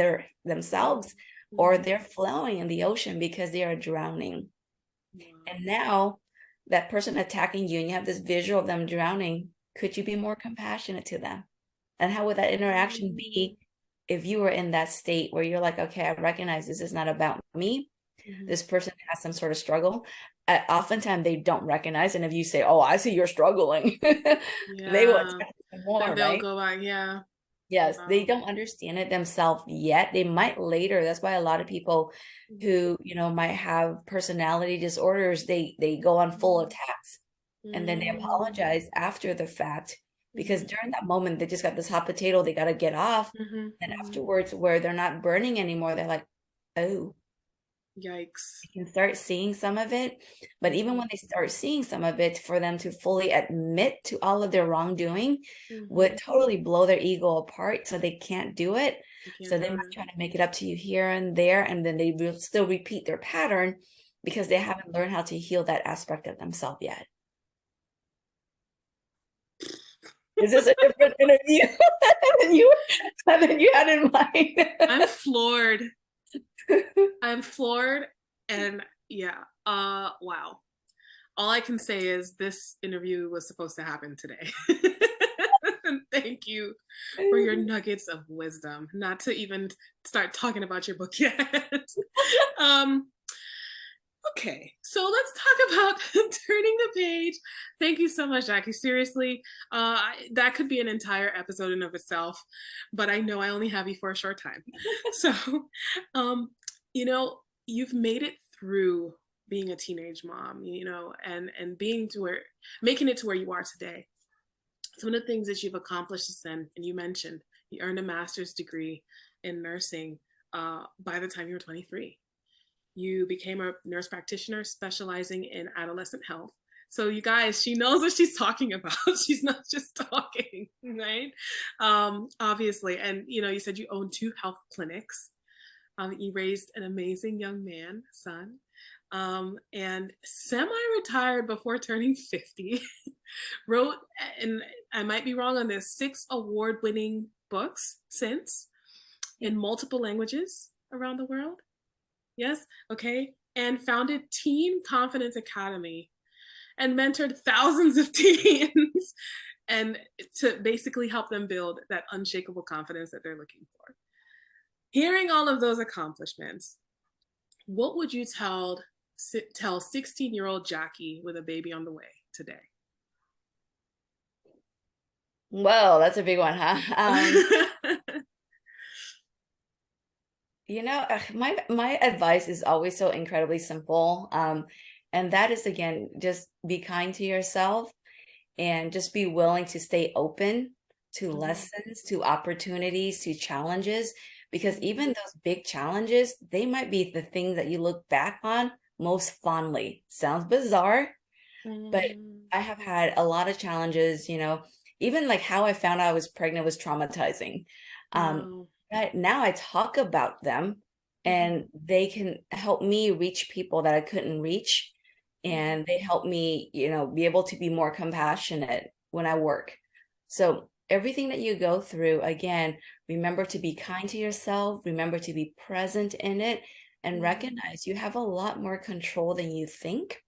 themselves or they're flowing in the ocean because they are drowning. And now that person attacking you and you have this visual of them drowning, could you be more compassionate to them? And how would that interaction be if you were in that state where you're like, okay, I recognize this is not about me. This person has some sort of struggle. Oftentimes they don't recognize. And if you say, oh, I see you're struggling, they will expect more, then they'll right? go back. Yes, they Wow. don't understand it themselves yet. They might later. That's why a lot of people who, might have personality disorders, they go on full Mhm. attacks and then they Mhm. apologize after the fact because Mhm. during that moment they just got this hot potato they got to get off. Mhm. And Mhm. afterwards, where they're not burning anymore, they're like, oh, Yikes. can start seeing some of it. But even Mhm. when they start seeing some of it, for them to fully admit to all of their wrongdoing would Mhm. totally blow their ego apart. So they can't do it. You can't So they do might it. try to make it up to you here and there, and then they will still repeat their pattern because they haven't learned how to heal that aspect of themselves yet. Is this a different interview than you had in mind? I'm floored. I'm floored. And yeah, wow. All I can say is this interview was supposed to happen today. And thank you for your nuggets of wisdom. Not to even start talking about your book yet. um, okay, so let's talk about turning the page. Thank you so much, Jacqui. Seriously, that could be an entire episode in of itself, but I know I only have you for a short time. So, um, you've made it through being a teenage mom, and being to where, making it to where you are today. Some of the things that you've accomplished is then, and you mentioned you earned a master's degree in nursing by the time you were 23. You became a nurse practitioner specializing in adolescent health. So you guys, she knows what she's talking about. She's not just talking, right? Obviously, and you said you own 2 health clinics. You raised an amazing young man, son, and semi-retired before turning 50. Wrote, and I might be wrong on this, 6 award-winning books since Yeah. in multiple languages around the world. Yes. Okay. And founded Teen Confidence Academy and mentored thousands of teens and to basically help them build that unshakable confidence that they're looking for. Hearing all of those accomplishments, what would you tell 16-year-old Jacqui with a baby on the way today? Whoa, that's a big one, huh? My advice is always so incredibly simple. And that is again, just be kind to yourself and just be willing to stay open to Mhm. lessons, to opportunities, to challenges, because Mhm. even those big challenges, they might be the things that you look back on most fondly. Sounds bizarre, but Mhm. I have had a lot of challenges, even like how I found out I was pregnant was traumatizing. Um, Wow. but now I talk about them Mhm. and they can help me reach people that I couldn't reach. Mhm. And they help me, be able to be more compassionate when I work. So everything that you go through, again, remember to be kind to yourself, remember to be present in it, and Mhm. recognize you have a lot more control than you think.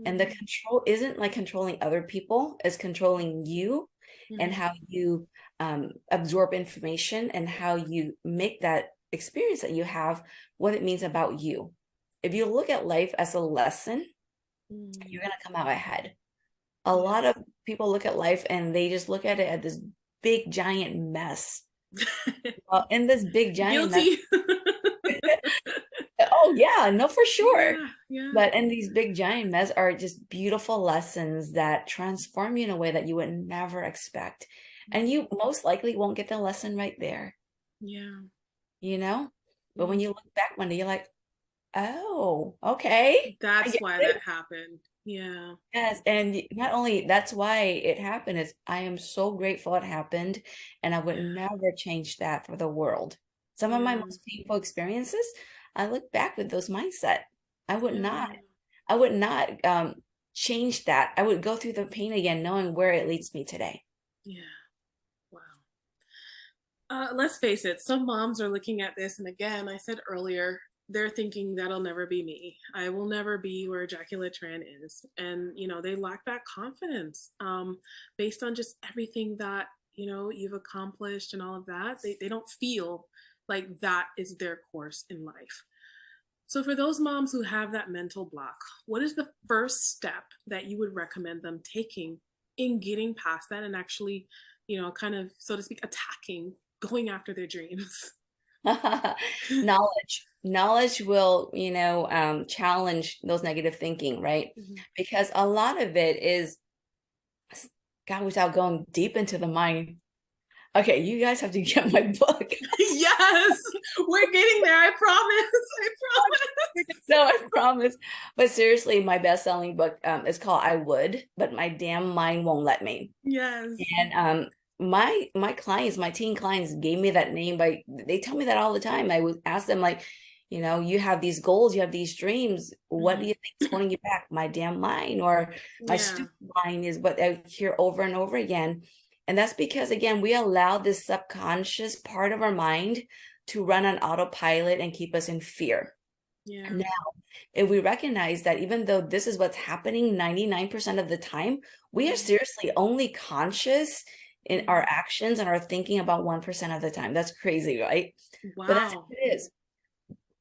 And the Mhm. control isn't like controlling other people, it's controlling you and Mhm. how you absorb information and how you make that experience that you have what it means about you. If you look at life as a lesson, Mhm. you're going to come out ahead. A Yeah. lot of people look at life and they just look at it as this big giant mess. Well, in this big giant mess, Guilty. oh yeah, no, for sure. Yeah, yeah. But in these big giant mess are just beautiful lessons that transform you in a way that you would never expect. And Mhm. you most likely won't get the lesson right there, Yeah. you know? But when Mhm. you look back one day, you're like, oh, okay. I That's get why that it. happened. Yeah. Yes. And not only that's why it happened, is I am so grateful it happened. And I would Yeah. never change that for the world. Some of my Yeah. most painful experiences, I look back with those mindset. I would not. Yeah. I would not change that. I would go through the pain again, knowing where it leads me today. Yeah. Wow. Let's face it, some moms are looking at this, and again, I said earlier, they're thinking that'll never be me. I will never be where Jacqui Letran is. And, they lack that confidence based on just everything that, you've accomplished and all of that. They don't feel like that is their course in life. So, for those moms who have that mental block, what is the first step that you would recommend them taking in getting past that and actually, kind of, so to speak, attacking going after their dreams? Knowledge will, challenge those negative thinking, right? Mhm. Because a lot of it is, God, without going deep into the mind. Okay, you guys have to get my book. Yes, we're getting there. I promise. I promise. No, I promise. But seriously, my best-selling book is called I Would, but my damn mind won't let me. Yes. And my clients, my teen clients gave me that name they tell me that all the time. I would ask them like, you have these goals, you have these dreams. What do you think is holding you back? My damn mind or my stupid mind is what I hear over and over again. And that's because, again, we allow this subconscious part of our mind to run on autopilot and keep us in fear. Yeah. Now, if we recognize that even though this is what's happening 99% of the time, we are seriously only conscious in our actions and our thinking about 1% of the time. That's crazy, right? Wow. But that's what it is.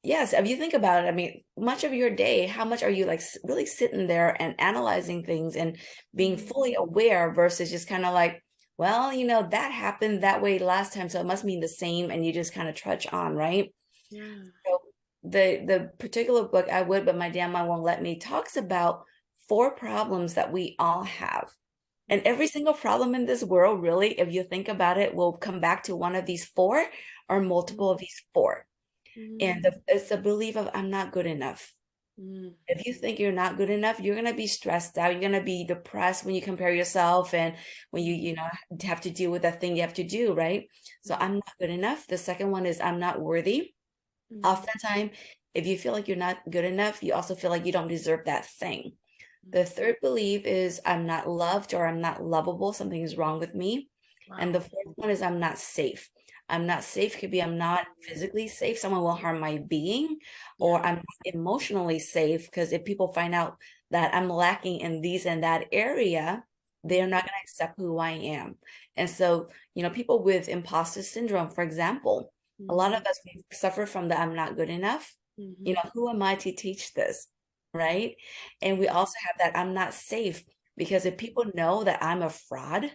Yes, if you think about it, I mean, much of your day, how much are you like really sitting there and analyzing things and being fully aware versus just kind of like, well, that happened that way last time, so it must mean the same, and you just kind of trudge on, right? Yeah. So the particular book, I Would, but my damn mind won't let me, talks about 4 problems that we all have. And every single problem in this world, really, if you think about it, will come back to one of these 4 or multiple of these 4. And it's the belief of I'm not good enough. If you think you're not good enough, you're going to be stressed out. You're going to be depressed when you compare yourself and when you have to deal with that thing you have to do, right? So I'm not good enough. The second one is I'm not worthy. Oftentimes, if you feel like you're not good enough, you also feel like you don't deserve that thing. The third belief is I'm not loved or I'm not lovable. Something is wrong with me. Wow. And the fourth one is I'm not safe. I'm not safe could be I'm not physically safe. Someone will harm my being, or I'm not emotionally safe because if people find out that I'm lacking in these and that area, they're not going to accept who I am. And so, people with imposter syndrome, for example, a lot of us suffer from the I'm not good enough. Who am I to teach this? Right. And we also have that I'm not safe because if people know that I'm a fraud,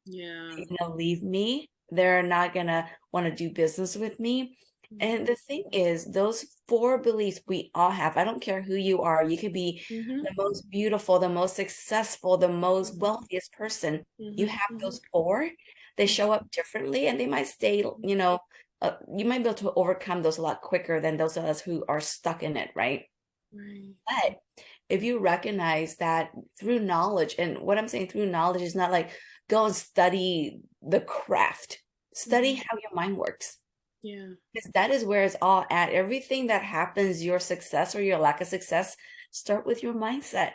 they're gonna leave me. They're not gonna want to do business with me. And the thing is, those 4 beliefs we all have. I don't care who you are. You could be the most beautiful, the most successful, the most wealthiest person. You have those 4. They show up differently, and they might stay. You might be able to overcome those a lot quicker than those of us who are stuck in it, right? Right. But if you recognize that through knowledge, and what I'm saying through knowledge is not like go and study the craft, study how your mind works. Yeah. Because that is where it's all at. Everything that happens, your success or your lack of success, start with your mindset.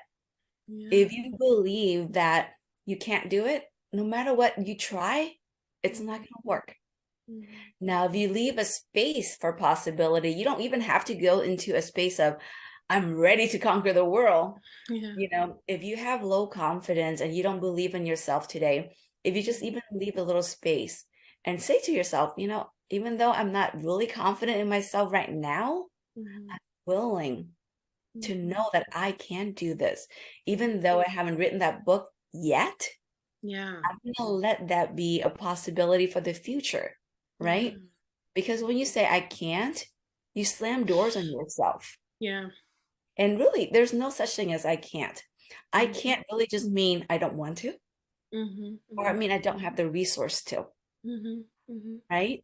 If you believe that you can't do it, no matter what you try, it's not going to work. Now, if you leave a space for possibility, you don't even have to go into a space of, I'm ready to conquer the world. If you have low confidence and you don't believe in yourself today, if you just even leave a little space and say to yourself, even though I'm not really confident in myself right now, I'm willing to know that I can do this. Even though I haven't written that book yet, I'm going to let that be a possibility for the future, right? Because when you say I can't, you slam doors on yourself. Yeah. And really, there's no such thing as I can't. I can't really just mean I don't want to, or I mean I don't have the resource to, right?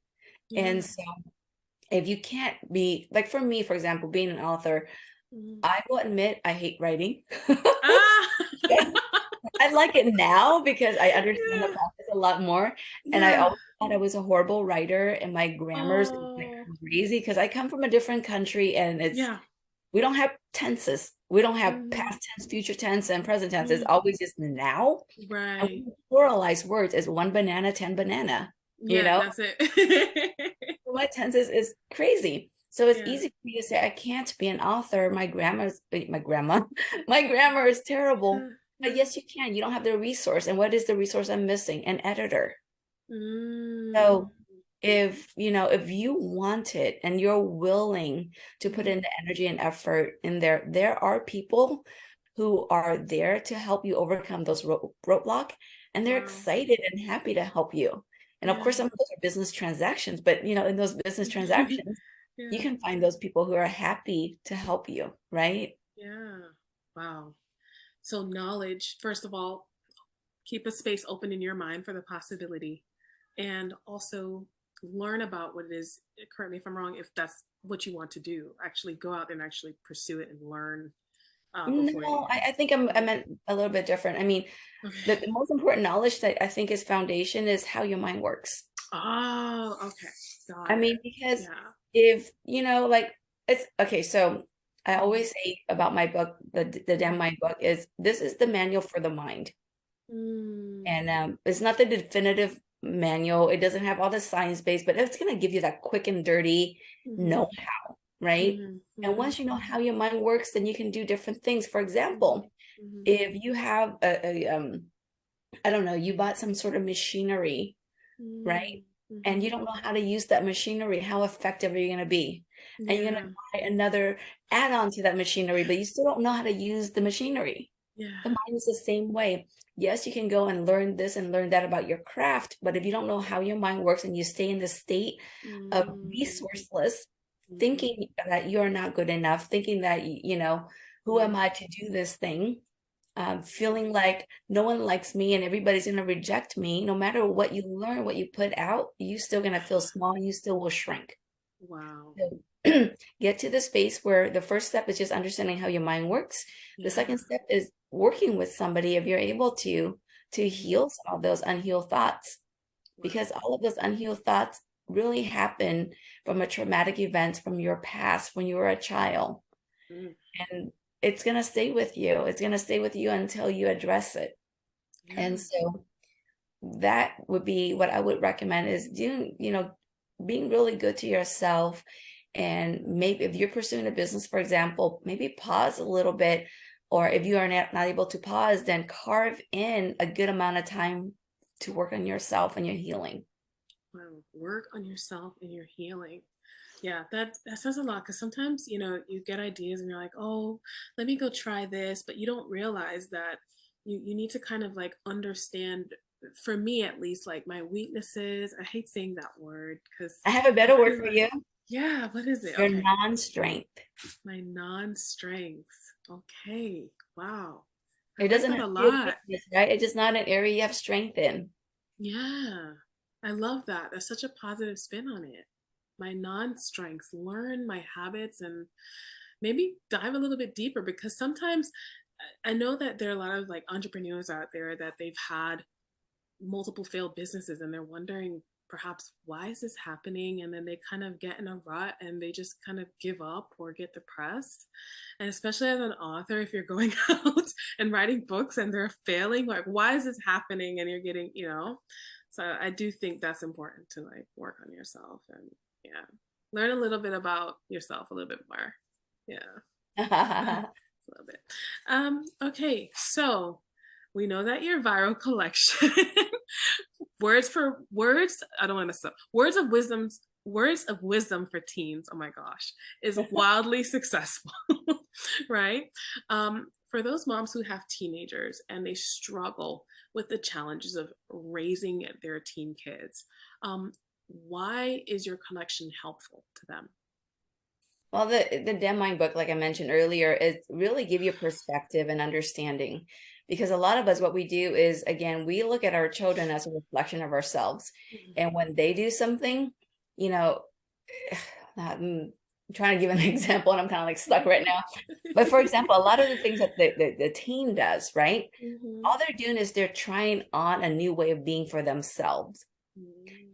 And so if you can't be, like for me, for example, being an author, I will admit I hate writing. I like it now because I understand the process a lot more. And I always thought I was a horrible writer and my grammar's crazy because I come from a different country and we don't have tenses. We don't have past tense, future tense, and present tense. It's always just now. Right. And we pluralize words as 1 banana, 10 banana. That's it. My tenses is crazy. So it's easy for me to say I can't be an author. My grammar is terrible. But yes, you can. You don't have the resource. And what is the resource I'm missing? An editor. So if you want it and you're willing to put in the energy and effort in there are people who are there to help you overcome those roadblock, and they're excited and happy to help you. And of Yeah. course, some of those are business transactions, but you know, in those business transactions, you Yeah. can find those people who are happy to help you, right? Yeah. Wow. So knowledge, first of all, keep a space open in your mind for the possibility, and also learn about what it is. Correct me if I'm wrong, if that's what you want to do, actually go out there and actually pursue it and learn before you. No, I think I Oh, meant a little bit different. I mean, okay. the most important knowledge that I think is foundation is how your mind works. Oh, okay. I Got it. mean, because Yeah. if, you know, like it's okay, so I Mhm. always say about my book, the Damn Mhm. Mind book is this is the manual for the mind. Mm. And it's not the definitive manual. It doesn't have all the science base, but it's going to give you that quick and dirty Mhm. know-how, right? Mhm. And Mhm. once you know how your mind works, then you can do different things. For Mhm. example, Mhm. if you have I don't know, you bought some sort of machinery, right? Mm. And you Mhm. don't know how to use that machinery, how effective are you going to be? And you're going Yeah. to buy another add-on to that machinery, but you still don't know how to use the machinery. Yeah. The mind is the same way. Yes, you can go and learn this and learn that about your craft, but if you don't know how your mind works and you stay in the state of Mm. resourceless, Mhm. thinking that you're not good enough, thinking that, you know, who am Mhm. I to do this thing? Feeling like no one likes me and everybody's going to reject me, no matter what you learn, what you put out, you still going to feel small, you still will shrink. Wow. So get to the space where the first step is just understanding how your mind works. The Yeah. second step is working with somebody if you're able to Mhm. heal some of those unhealed thoughts, because Wow. all of those unhealed thoughts really happen from a traumatic event from your past when you were a child. Mm. And it's going to stay with you. It's going to stay with you until you address it. And Yeah. so that would be what I would recommend is doing, you know, being really good to yourself. And maybe if you're pursuing a business, for example, maybe pause a little bit. Or if you are not able to pause, then carve in a good amount of time to work on yourself and your healing. Wow. Work on yourself and your healing. Yeah, that says a lot, because sometimes, you get ideas and you're like, oh, let me go try this, but you don't realize that you need to kind of like understand, for me at least, like my weaknesses. I hate saying that word because I have a I better word feel for like, you, yeah, what is it? your Okay. non-strength. My non-strengths. Okay. Wow. I It like doesn't that have a to be a lot. weakness, right? It's just not an area you have strength in. Yeah. I love that. That's such a positive spin on it. My non-strengths, learn my habits, and maybe dive a little bit deeper, because sometimes I know that there are a lot of like entrepreneurs out there that they've had multiple failed businesses and they're wondering perhaps why is this happening, and then they kind of get in a rut and they just kind of give up or get depressed. And especially as an author, if you're going out and writing books and they're failing, like why is this happening, and you're getting, so I do think that's important to like work on yourself and, yeah, learn a little bit about yourself a little bit more. Yeah. A little bit. Okay, so we know that your viral collection, words, I don't want to mess up. Words of wisdom for teens. Oh my gosh, is wildly successful, right? For those moms who have teenagers and they struggle with the challenges of raising their teen kids, why is your collection helpful to them? Well, the Dem Mind book, like I mentioned earlier, is really give you perspective and understanding. Because a lot of us, what we do is, again, we look at our children as a reflection of ourselves. And when they do something, you know, I'm trying to give an example and I'm kind of like stuck right now. But for example, a lot of the things that the teen does, right? Mm-hmm. All they're doing is they're trying on a new way of being for themselves.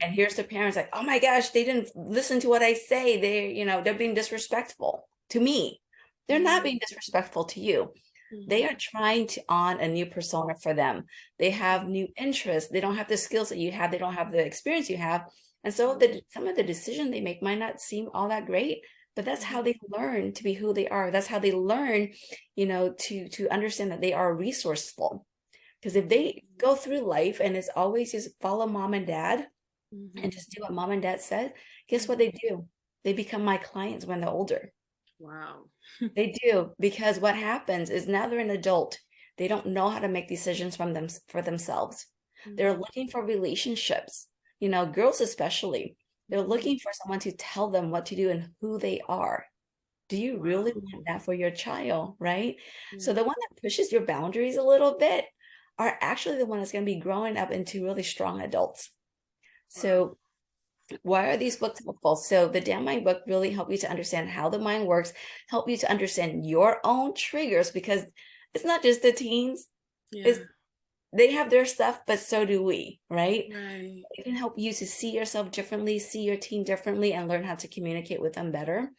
And here's the parents like, oh my gosh, they didn't listen to what I say. They're being disrespectful to me. They're not being disrespectful to you. They Mm-hmm. are trying to on a new persona for them. They have new interests. They don't have the skills that you have. They don't have the experience you have. And so some of the decision they make might not seem all that great, but that's how Mm-hmm. they learn to be who they are. That's how they learn, to understand that they are resourceful. Because if they go through life and it's always just follow mom and dad, and Mm-hmm. just do what mom and dad said, guess what Mm-hmm. they do? They become my clients when they're older. Wow. They do, because what happens is now they're an adult. They don't know how to make decisions for themselves. They're Mm-hmm. looking for relationships. you know, girls especially, they're looking for someone to tell them what to do and who they are. Do you really want that for your child, right? So the one that pushes your boundaries a little bit are actually the one that's going to be growing up into really strong adults. So why are these books helpful? So the Damn Mind book really help you to understand how the mind works, help you to understand your own triggers, because it's not just the teens. It's, they have their stuff, but so do we, right? It can help you to see yourself differently, see your teen differently, and learn how to communicate with them better.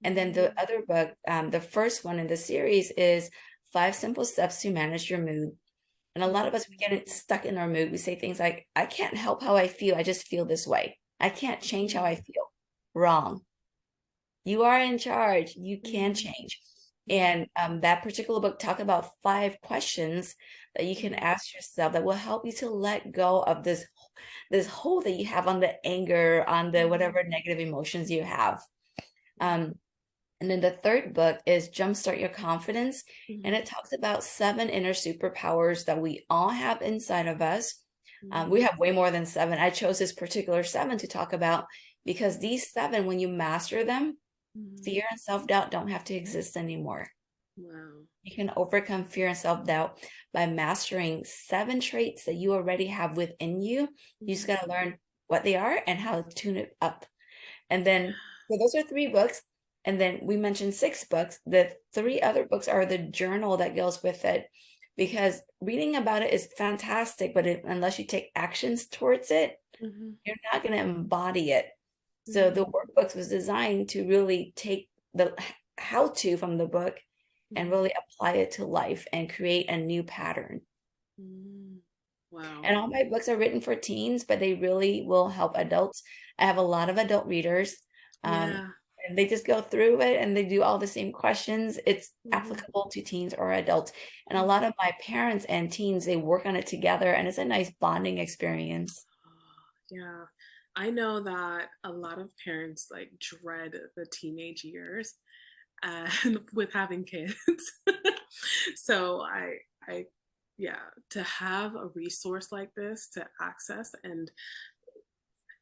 And then the other book, the first one in the series is 5 Simple Steps to Manage Your Mood. And a lot of us, we get stuck in our mood. We say things like, I can't help how I feel. I just feel this way. I can't change how I feel. Wrong. You are in charge. You can change. And that particular book talk about 5 questions that you can ask yourself that will help you to let go of this hold that you have on the anger, on the whatever negative emotions you have. And then the third book is Jumpstart Your Confidence. And it talks about 7 inner superpowers that we all have inside of us. We have way more than 7. I chose this particular 7 to talk about because these 7, when you master them, fear and self-doubt don't have to exist anymore. You can overcome fear and self-doubt by mastering 7 traits that you already have within you. You just got to learn what they are and how to tune it up. And then, so those are 3 books. And then we mentioned 6 books. The 3 other books are the journal that goes with it, because reading about it is fantastic, but unless you take actions towards it, you're not going to embody it. So the workbooks was designed to really take the how-to from the book and really apply it to life and create a new pattern. And all my books are written for teens, but they really will help adults. I have a lot of adult readers. And they just go through it and they do all the same questions. It's applicable to teens or adults. And a lot of my parents and teens, they work on it together, and it's a nice bonding experience. Yeah. I know that a lot of parents like dread the teenage years and with having kids. So yeah, to have a resource like this to access, and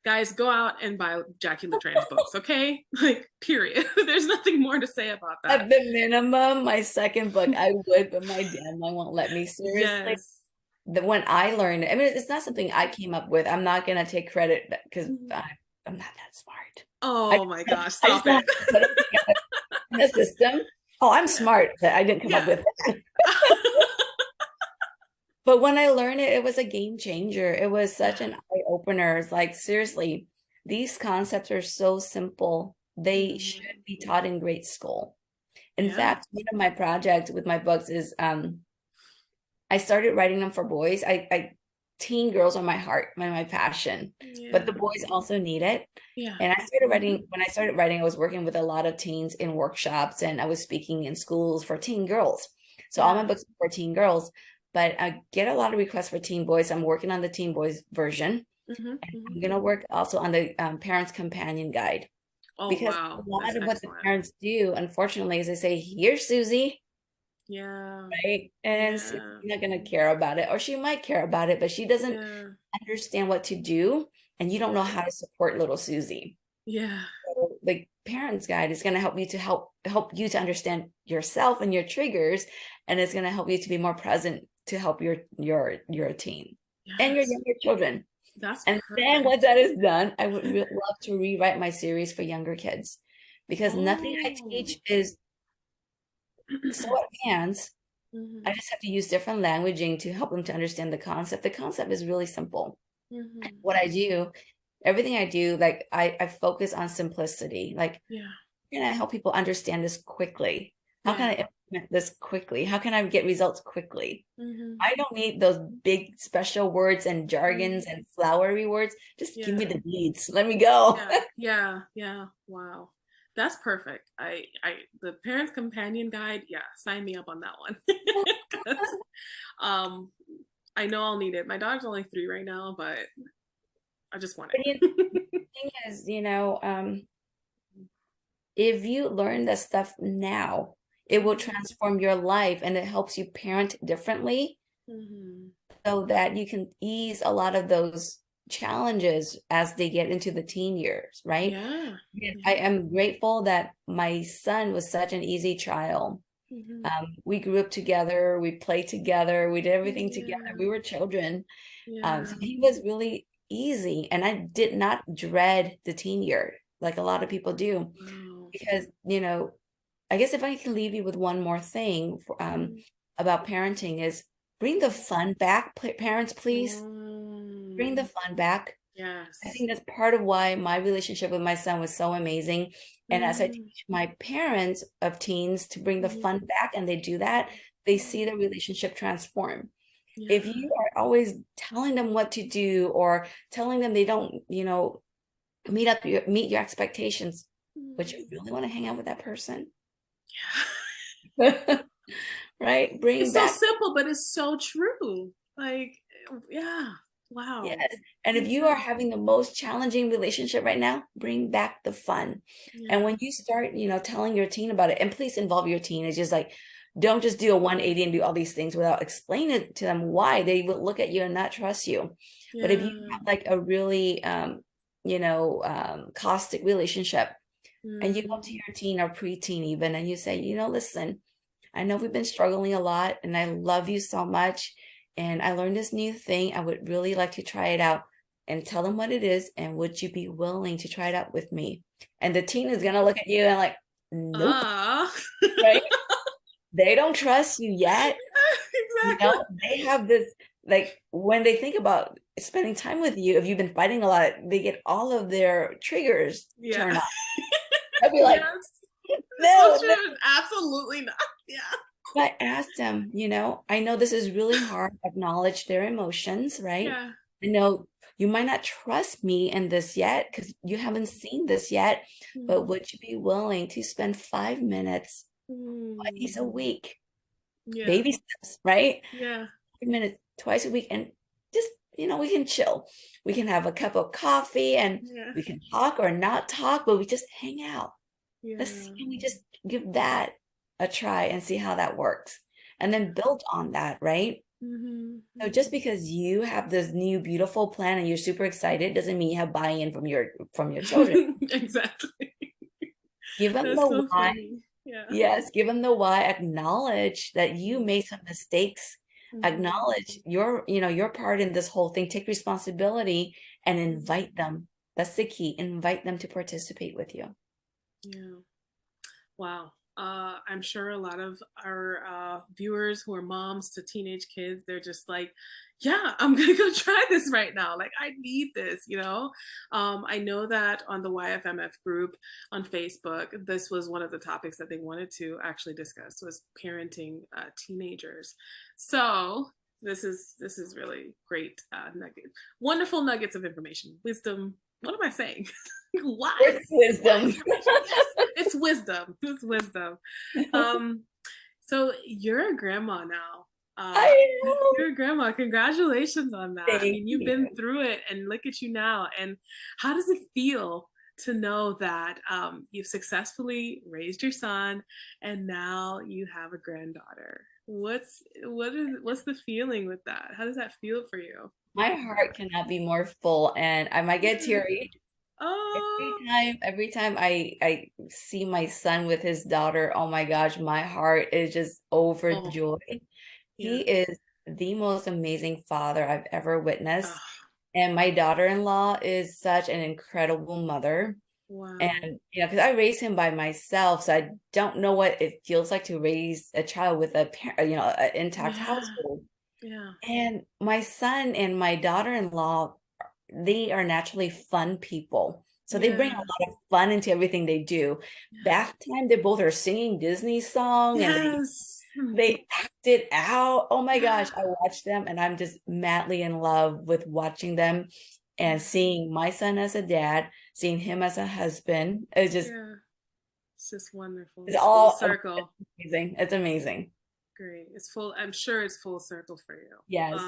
guys, go out and buy Jacqui Letran's books, okay? Like, period. There's nothing more to say about that. At the minimum, my second book, I would, but my damn mind won't let me. Seriously. When I learned, I mean, it's not something I came up with. I'm not going to take credit because I'm not that smart. Oh my gosh, stop it. In the system. Oh, I'm smart that I didn't come up with it. But when I learned it, it was a game changer. It was such an eye-opener. It's like, seriously, these concepts are so simple. They should be taught in grade school. In fact, one of my projects with my books is I started writing them for boys. Teen girls are my heart, my passion, but the boys also need it. And I started writing, when I started writing, I was working with a lot of teens in workshops, and I was speaking in schools for teen girls. So all my books are for teen girls, but I get a lot of requests for teen boys. I'm working on the teen boys version. And I'm going to work also on the Parents Companion Guide. Because a lot of what the parents do, unfortunately, is they say, "Here, Susie." Right. And Susie's not going to care about it, or she might care about it, but she doesn't understand what to do. And you don't know how to support little Susie. So the Parents Guide is going to help you to understand yourself and your triggers. And it's going to help you to be more present to help your teen and your younger children. And then once that is done, I would really love to rewrite my series for younger kids, because nothing I teach is so advanced. I just have to use different languaging to help them to understand the concept. The concept is really simple. What I do, everything I do, like I focus on simplicity. Like, how can I help people understand this quickly? How can I implement this quickly? How can I get results quickly? I don't need those big special words and jargons and flowery words. Just give me the deeds. Let me go. Wow. That's perfect. The Parents Companion Guide, sign me up on that one. I know I'll need it. My dog's only 3 right now, but I just want it. The thing is, if you learn this stuff now, it will transform your life, and it helps you parent differently, so that you can ease a lot of those challenges as they get into the teen years, right? Yeah. Yeah, I Yeah. am grateful that my son was such an easy child. Mhm. We grew up together, we played together, we did everything together. Yeah. We were children. Yeah. So he was really easy, and I did not dread the teen year like a lot of people do, Wow. because, I guess if I can leave you with one more thing Mhm. about parenting is bring the fun back, parents, please. Bring the Mm. fun back. I Yes. think that's part of why my relationship with my son was so amazing. And as I Mm. teach my parents of teens to bring the Mhm. fun back, and they do that, they see the relationship transform. Yeah. If you are always telling them what to do or telling them they don't, meet your expectations, would Mm. you really want to hang out with that person? Yeah. Right? Bring It's so back. simple, but it's so true. Like, yeah. Yes. Wow. And if you Yeah. are having the most challenging relationship right now, bring back the fun. And Yeah. when you start, telling your teen about it, and please involve your teen, it's just like, don't just do a 180 and do all these things without explaining it to them why. They will look at you and not trust you. But if you Yeah. have like a really, caustic relationship, and you go Mhm. to your teen or preteen even, and you say, listen, I know we've been struggling a lot, and I love you so much. And I learned this new thing. I would really like to try it out, and tell them what it is. And would you be willing to try it out with me? And the teen is going to look at you and like, nope, Ah. right? They don't trust you yet. Exactly. They have this, like, when they think about spending time with you, if you've been fighting a lot, they get all of their triggers Yeah. turned on. They'll be like, Yes. It's so no, no. true. Absolutely not. Yeah. I asked them, I know this is really hard to acknowledge their emotions, right? Yeah. I know you might not trust me in this yet because you haven't seen this yet, but Mhm. would you be willing to spend 5 minutes twice Mm. a week? Yeah. Baby steps, right? Yeah. 5 minutes twice a week, and just, we can chill. We can have a cup of coffee, and Yeah. we can talk or not talk, but we just hang out. Let's see, Yeah. can we just give that a try and see how that works? And then build on that, right? Mhm. So just Mhm. because you have this new beautiful plan and you're super excited doesn't mean you have buy-in from your children. Exactly. Give them That's the so why. funny. Yeah. Yes, give them the why. Acknowledge that you Mhm. made some mistakes. Mhm. Acknowledge your part in this whole thing. Take responsibility and Mhm. invite them. That's the key. Invite them to participate with you. Yeah. Wow. I'm sure a lot of our viewers who are moms to teenage kids, they're just like, yeah, I'm going to go try this right now. Like, I need this. I know that on the YFMF group on Facebook, this was one of the topics that they wanted to actually discuss was parenting teenagers. So this is really great nugget, wonderful nuggets of information, wisdom. What am I saying? Where's Wise wisdom? information. Yes, it's wisdom. It's wisdom. Um, so you're a grandma now. Uh, I know. you're a grandma. Congratulations on that. I Thank mean, you've you. been through it, and look at you now. And how does it feel to know that you've successfully raised your son, and now you have a granddaughter? What's the feeling with that? How does that feel for you? My heart cannot be more full, and I might get teary. Oh, Every time I see my son with his daughter, oh my gosh, my heart is just oh, overjoyed. yeah. He is the most amazing father I've ever witnessed. Oh, And my daughter-in-law is such an incredible mother. wow. And, because I raised him by myself, so I don't know what it feels like to raise a child with an intact Yeah. household. Yeah. And my son and my daughter-in-law, they are naturally fun people. So they bring a Yeah. lot of fun into everything they do. Yeah. Bath time, they both are singing Disney song, and they Yes. they act it out. Oh my gosh, Yeah. I watch them and I'm just madly in love with watching them and Yeah. seeing my son as a dad, seeing him as a husband. Yeah. It's just wonderful. It's It's full all circle. amazing. It's amazing. Great. It's full. I'm sure it's full circle for you. Yes.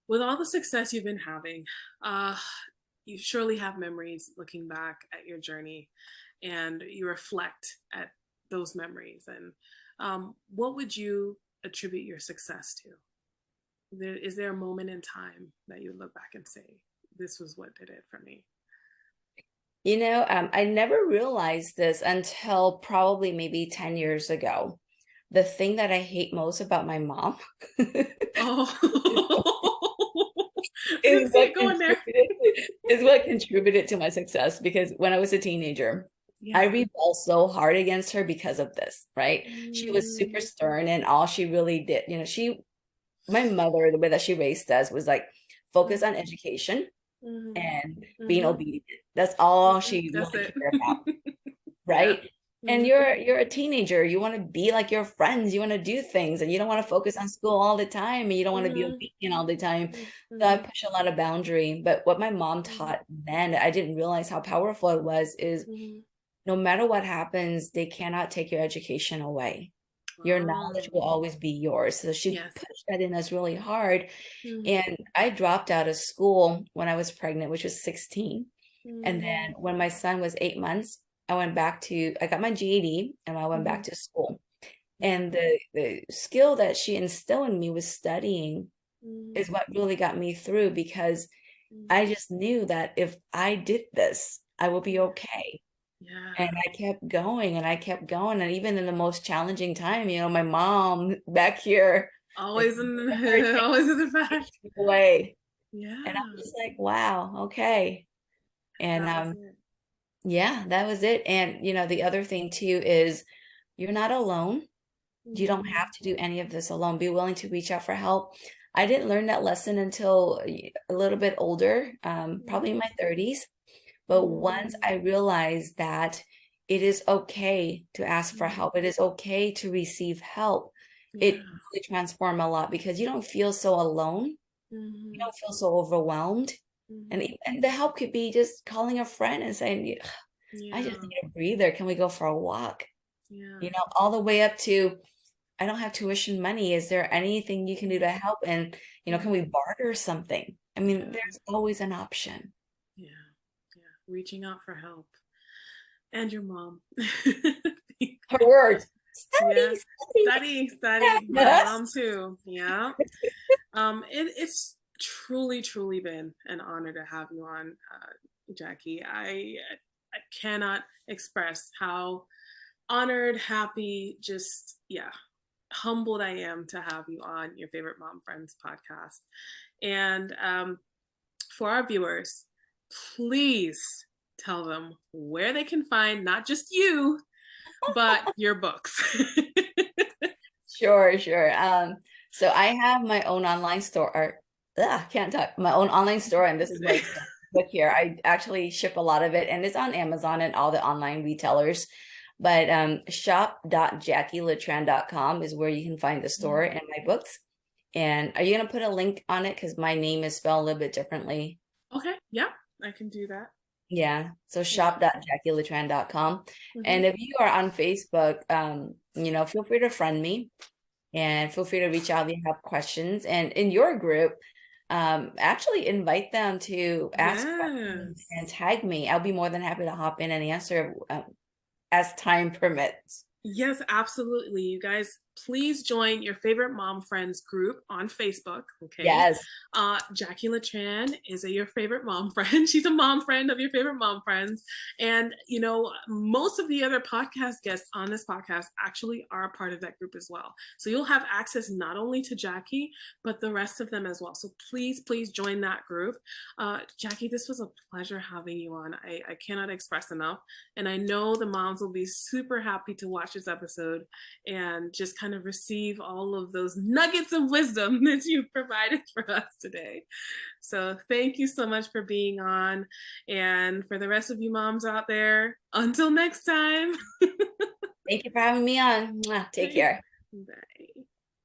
With all the success you've been having, uh, you surely have memories looking back at your journey, and you reflect at those memories. And what would you attribute your success to? Is there a moment in time that you look back and say, this was what did it for me? I never realized this until probably maybe 10 years ago. The thing that I hate most about my mom Oh, I is didn't see what it going there. contributed is what contributed to my success, because when I was a teenager, I Yeah. rebelled so hard against her because of this, right? She was super Mm, stern, and all she really did, my mother, the way that she raised us was like focus on education mm, and being mm, obedient. That's all mm, she that's really it. cared about, Yeah. right? And Mm, you're a teenager. You want to be like your friends. You want to do things, and you don't want to focus on school all the time, and you don't want to be mm, obedient all the time. So I mm, push a lot of boundary. But what my mom mm, taught then, I didn't realize how powerful it was, is mm. no matter what happens, they cannot take your education away. Your knowledge Oh, will always be yours. So she yes. pushed that in us really hard. Mm, And I dropped out of school when I was pregnant, which was 16. And then mm, when my son was 8 months, I got my GED and I went back mhm. to school. Yeah. And the skill that she instilled in me was studying, Mm, is what really got me through, because mm, I just knew that if I did this, I would be yeah. okay. And Yeah. I kept going and I kept going. And even in the most challenging time, my mom back here is Always in never always in the taking back. me away. And I'm Yeah. just like, wow, okay. And That was it. yeah, that was it. And the other thing too is you're not alone. You don't Mm, have to do any of this alone. Be willing to reach out for help. I didn't learn that lesson until a little bit older, probably in mm, my 30s. But once mm, I realized that it is okay to ask for mm. help, it is okay to receive help, it Yeah. really transformed a lot, because you don't feel so alone. You Mm, don't feel so overwhelmed. And, mm. and the help could be just calling a friend and saying, I just Yeah. need a breather. Can we go for a walk? Yeah. All the way up to, I don't have tuition money. Is there anything you can do to help? And, can we Mm, barter something? I mean, yeah. there's always an option. Yeah. Yeah. Reaching out for help. And your mom. Her words, Yeah. study, Study, study. My study. mom too. Yeah. It's truly, truly been an honor to have you on, Jacqui. I cannot express how honored, happy, just yeah, humbled I am to have you on your favorite mom friends podcast. And for our viewers, please tell them where they can find not just you, but your books. Sure, sure. So I have my own online store, or can't talk, my own online store, and this is my book here. I actually ship a lot of it, and it's on Amazon and all the online retailers. But shop.jacquiletran.com is where you can find the store and my books. And are you gonna put a link on it? Because my name is spelled a little bit differently. Okay, yeah, I can do that. Yeah. So Yeah. shop.jacquiletran.com. Mm-hmm. And if you are on Facebook, feel free to friend me. And feel free to reach out if you have questions. And in your group, actually invite them to ask questions and Yes. tag me. I'll be more than happy to hop in and answer as time permits. Yes, absolutely. You guys, please join your favorite mom friends group on Facebook. Okay. Yes. Jacqui Letran is your favorite mom friend. She's a mom friend of your favorite mom friends. And, most of the other podcast guests on this podcast actually are a part of that group as well. So you'll have access not only to Jacqui, but the rest of them as well. So please, please join that group. Jacqui, this was a pleasure having you on. I cannot express enough. And I know the moms will be super happy to watch this episode and just kind of receive all of those nuggets of wisdom that you provided for us today. So thank you so much for being on. And for the rest of you moms out there, until next time. Thank you for having me on. Mwah. Take care. Bye.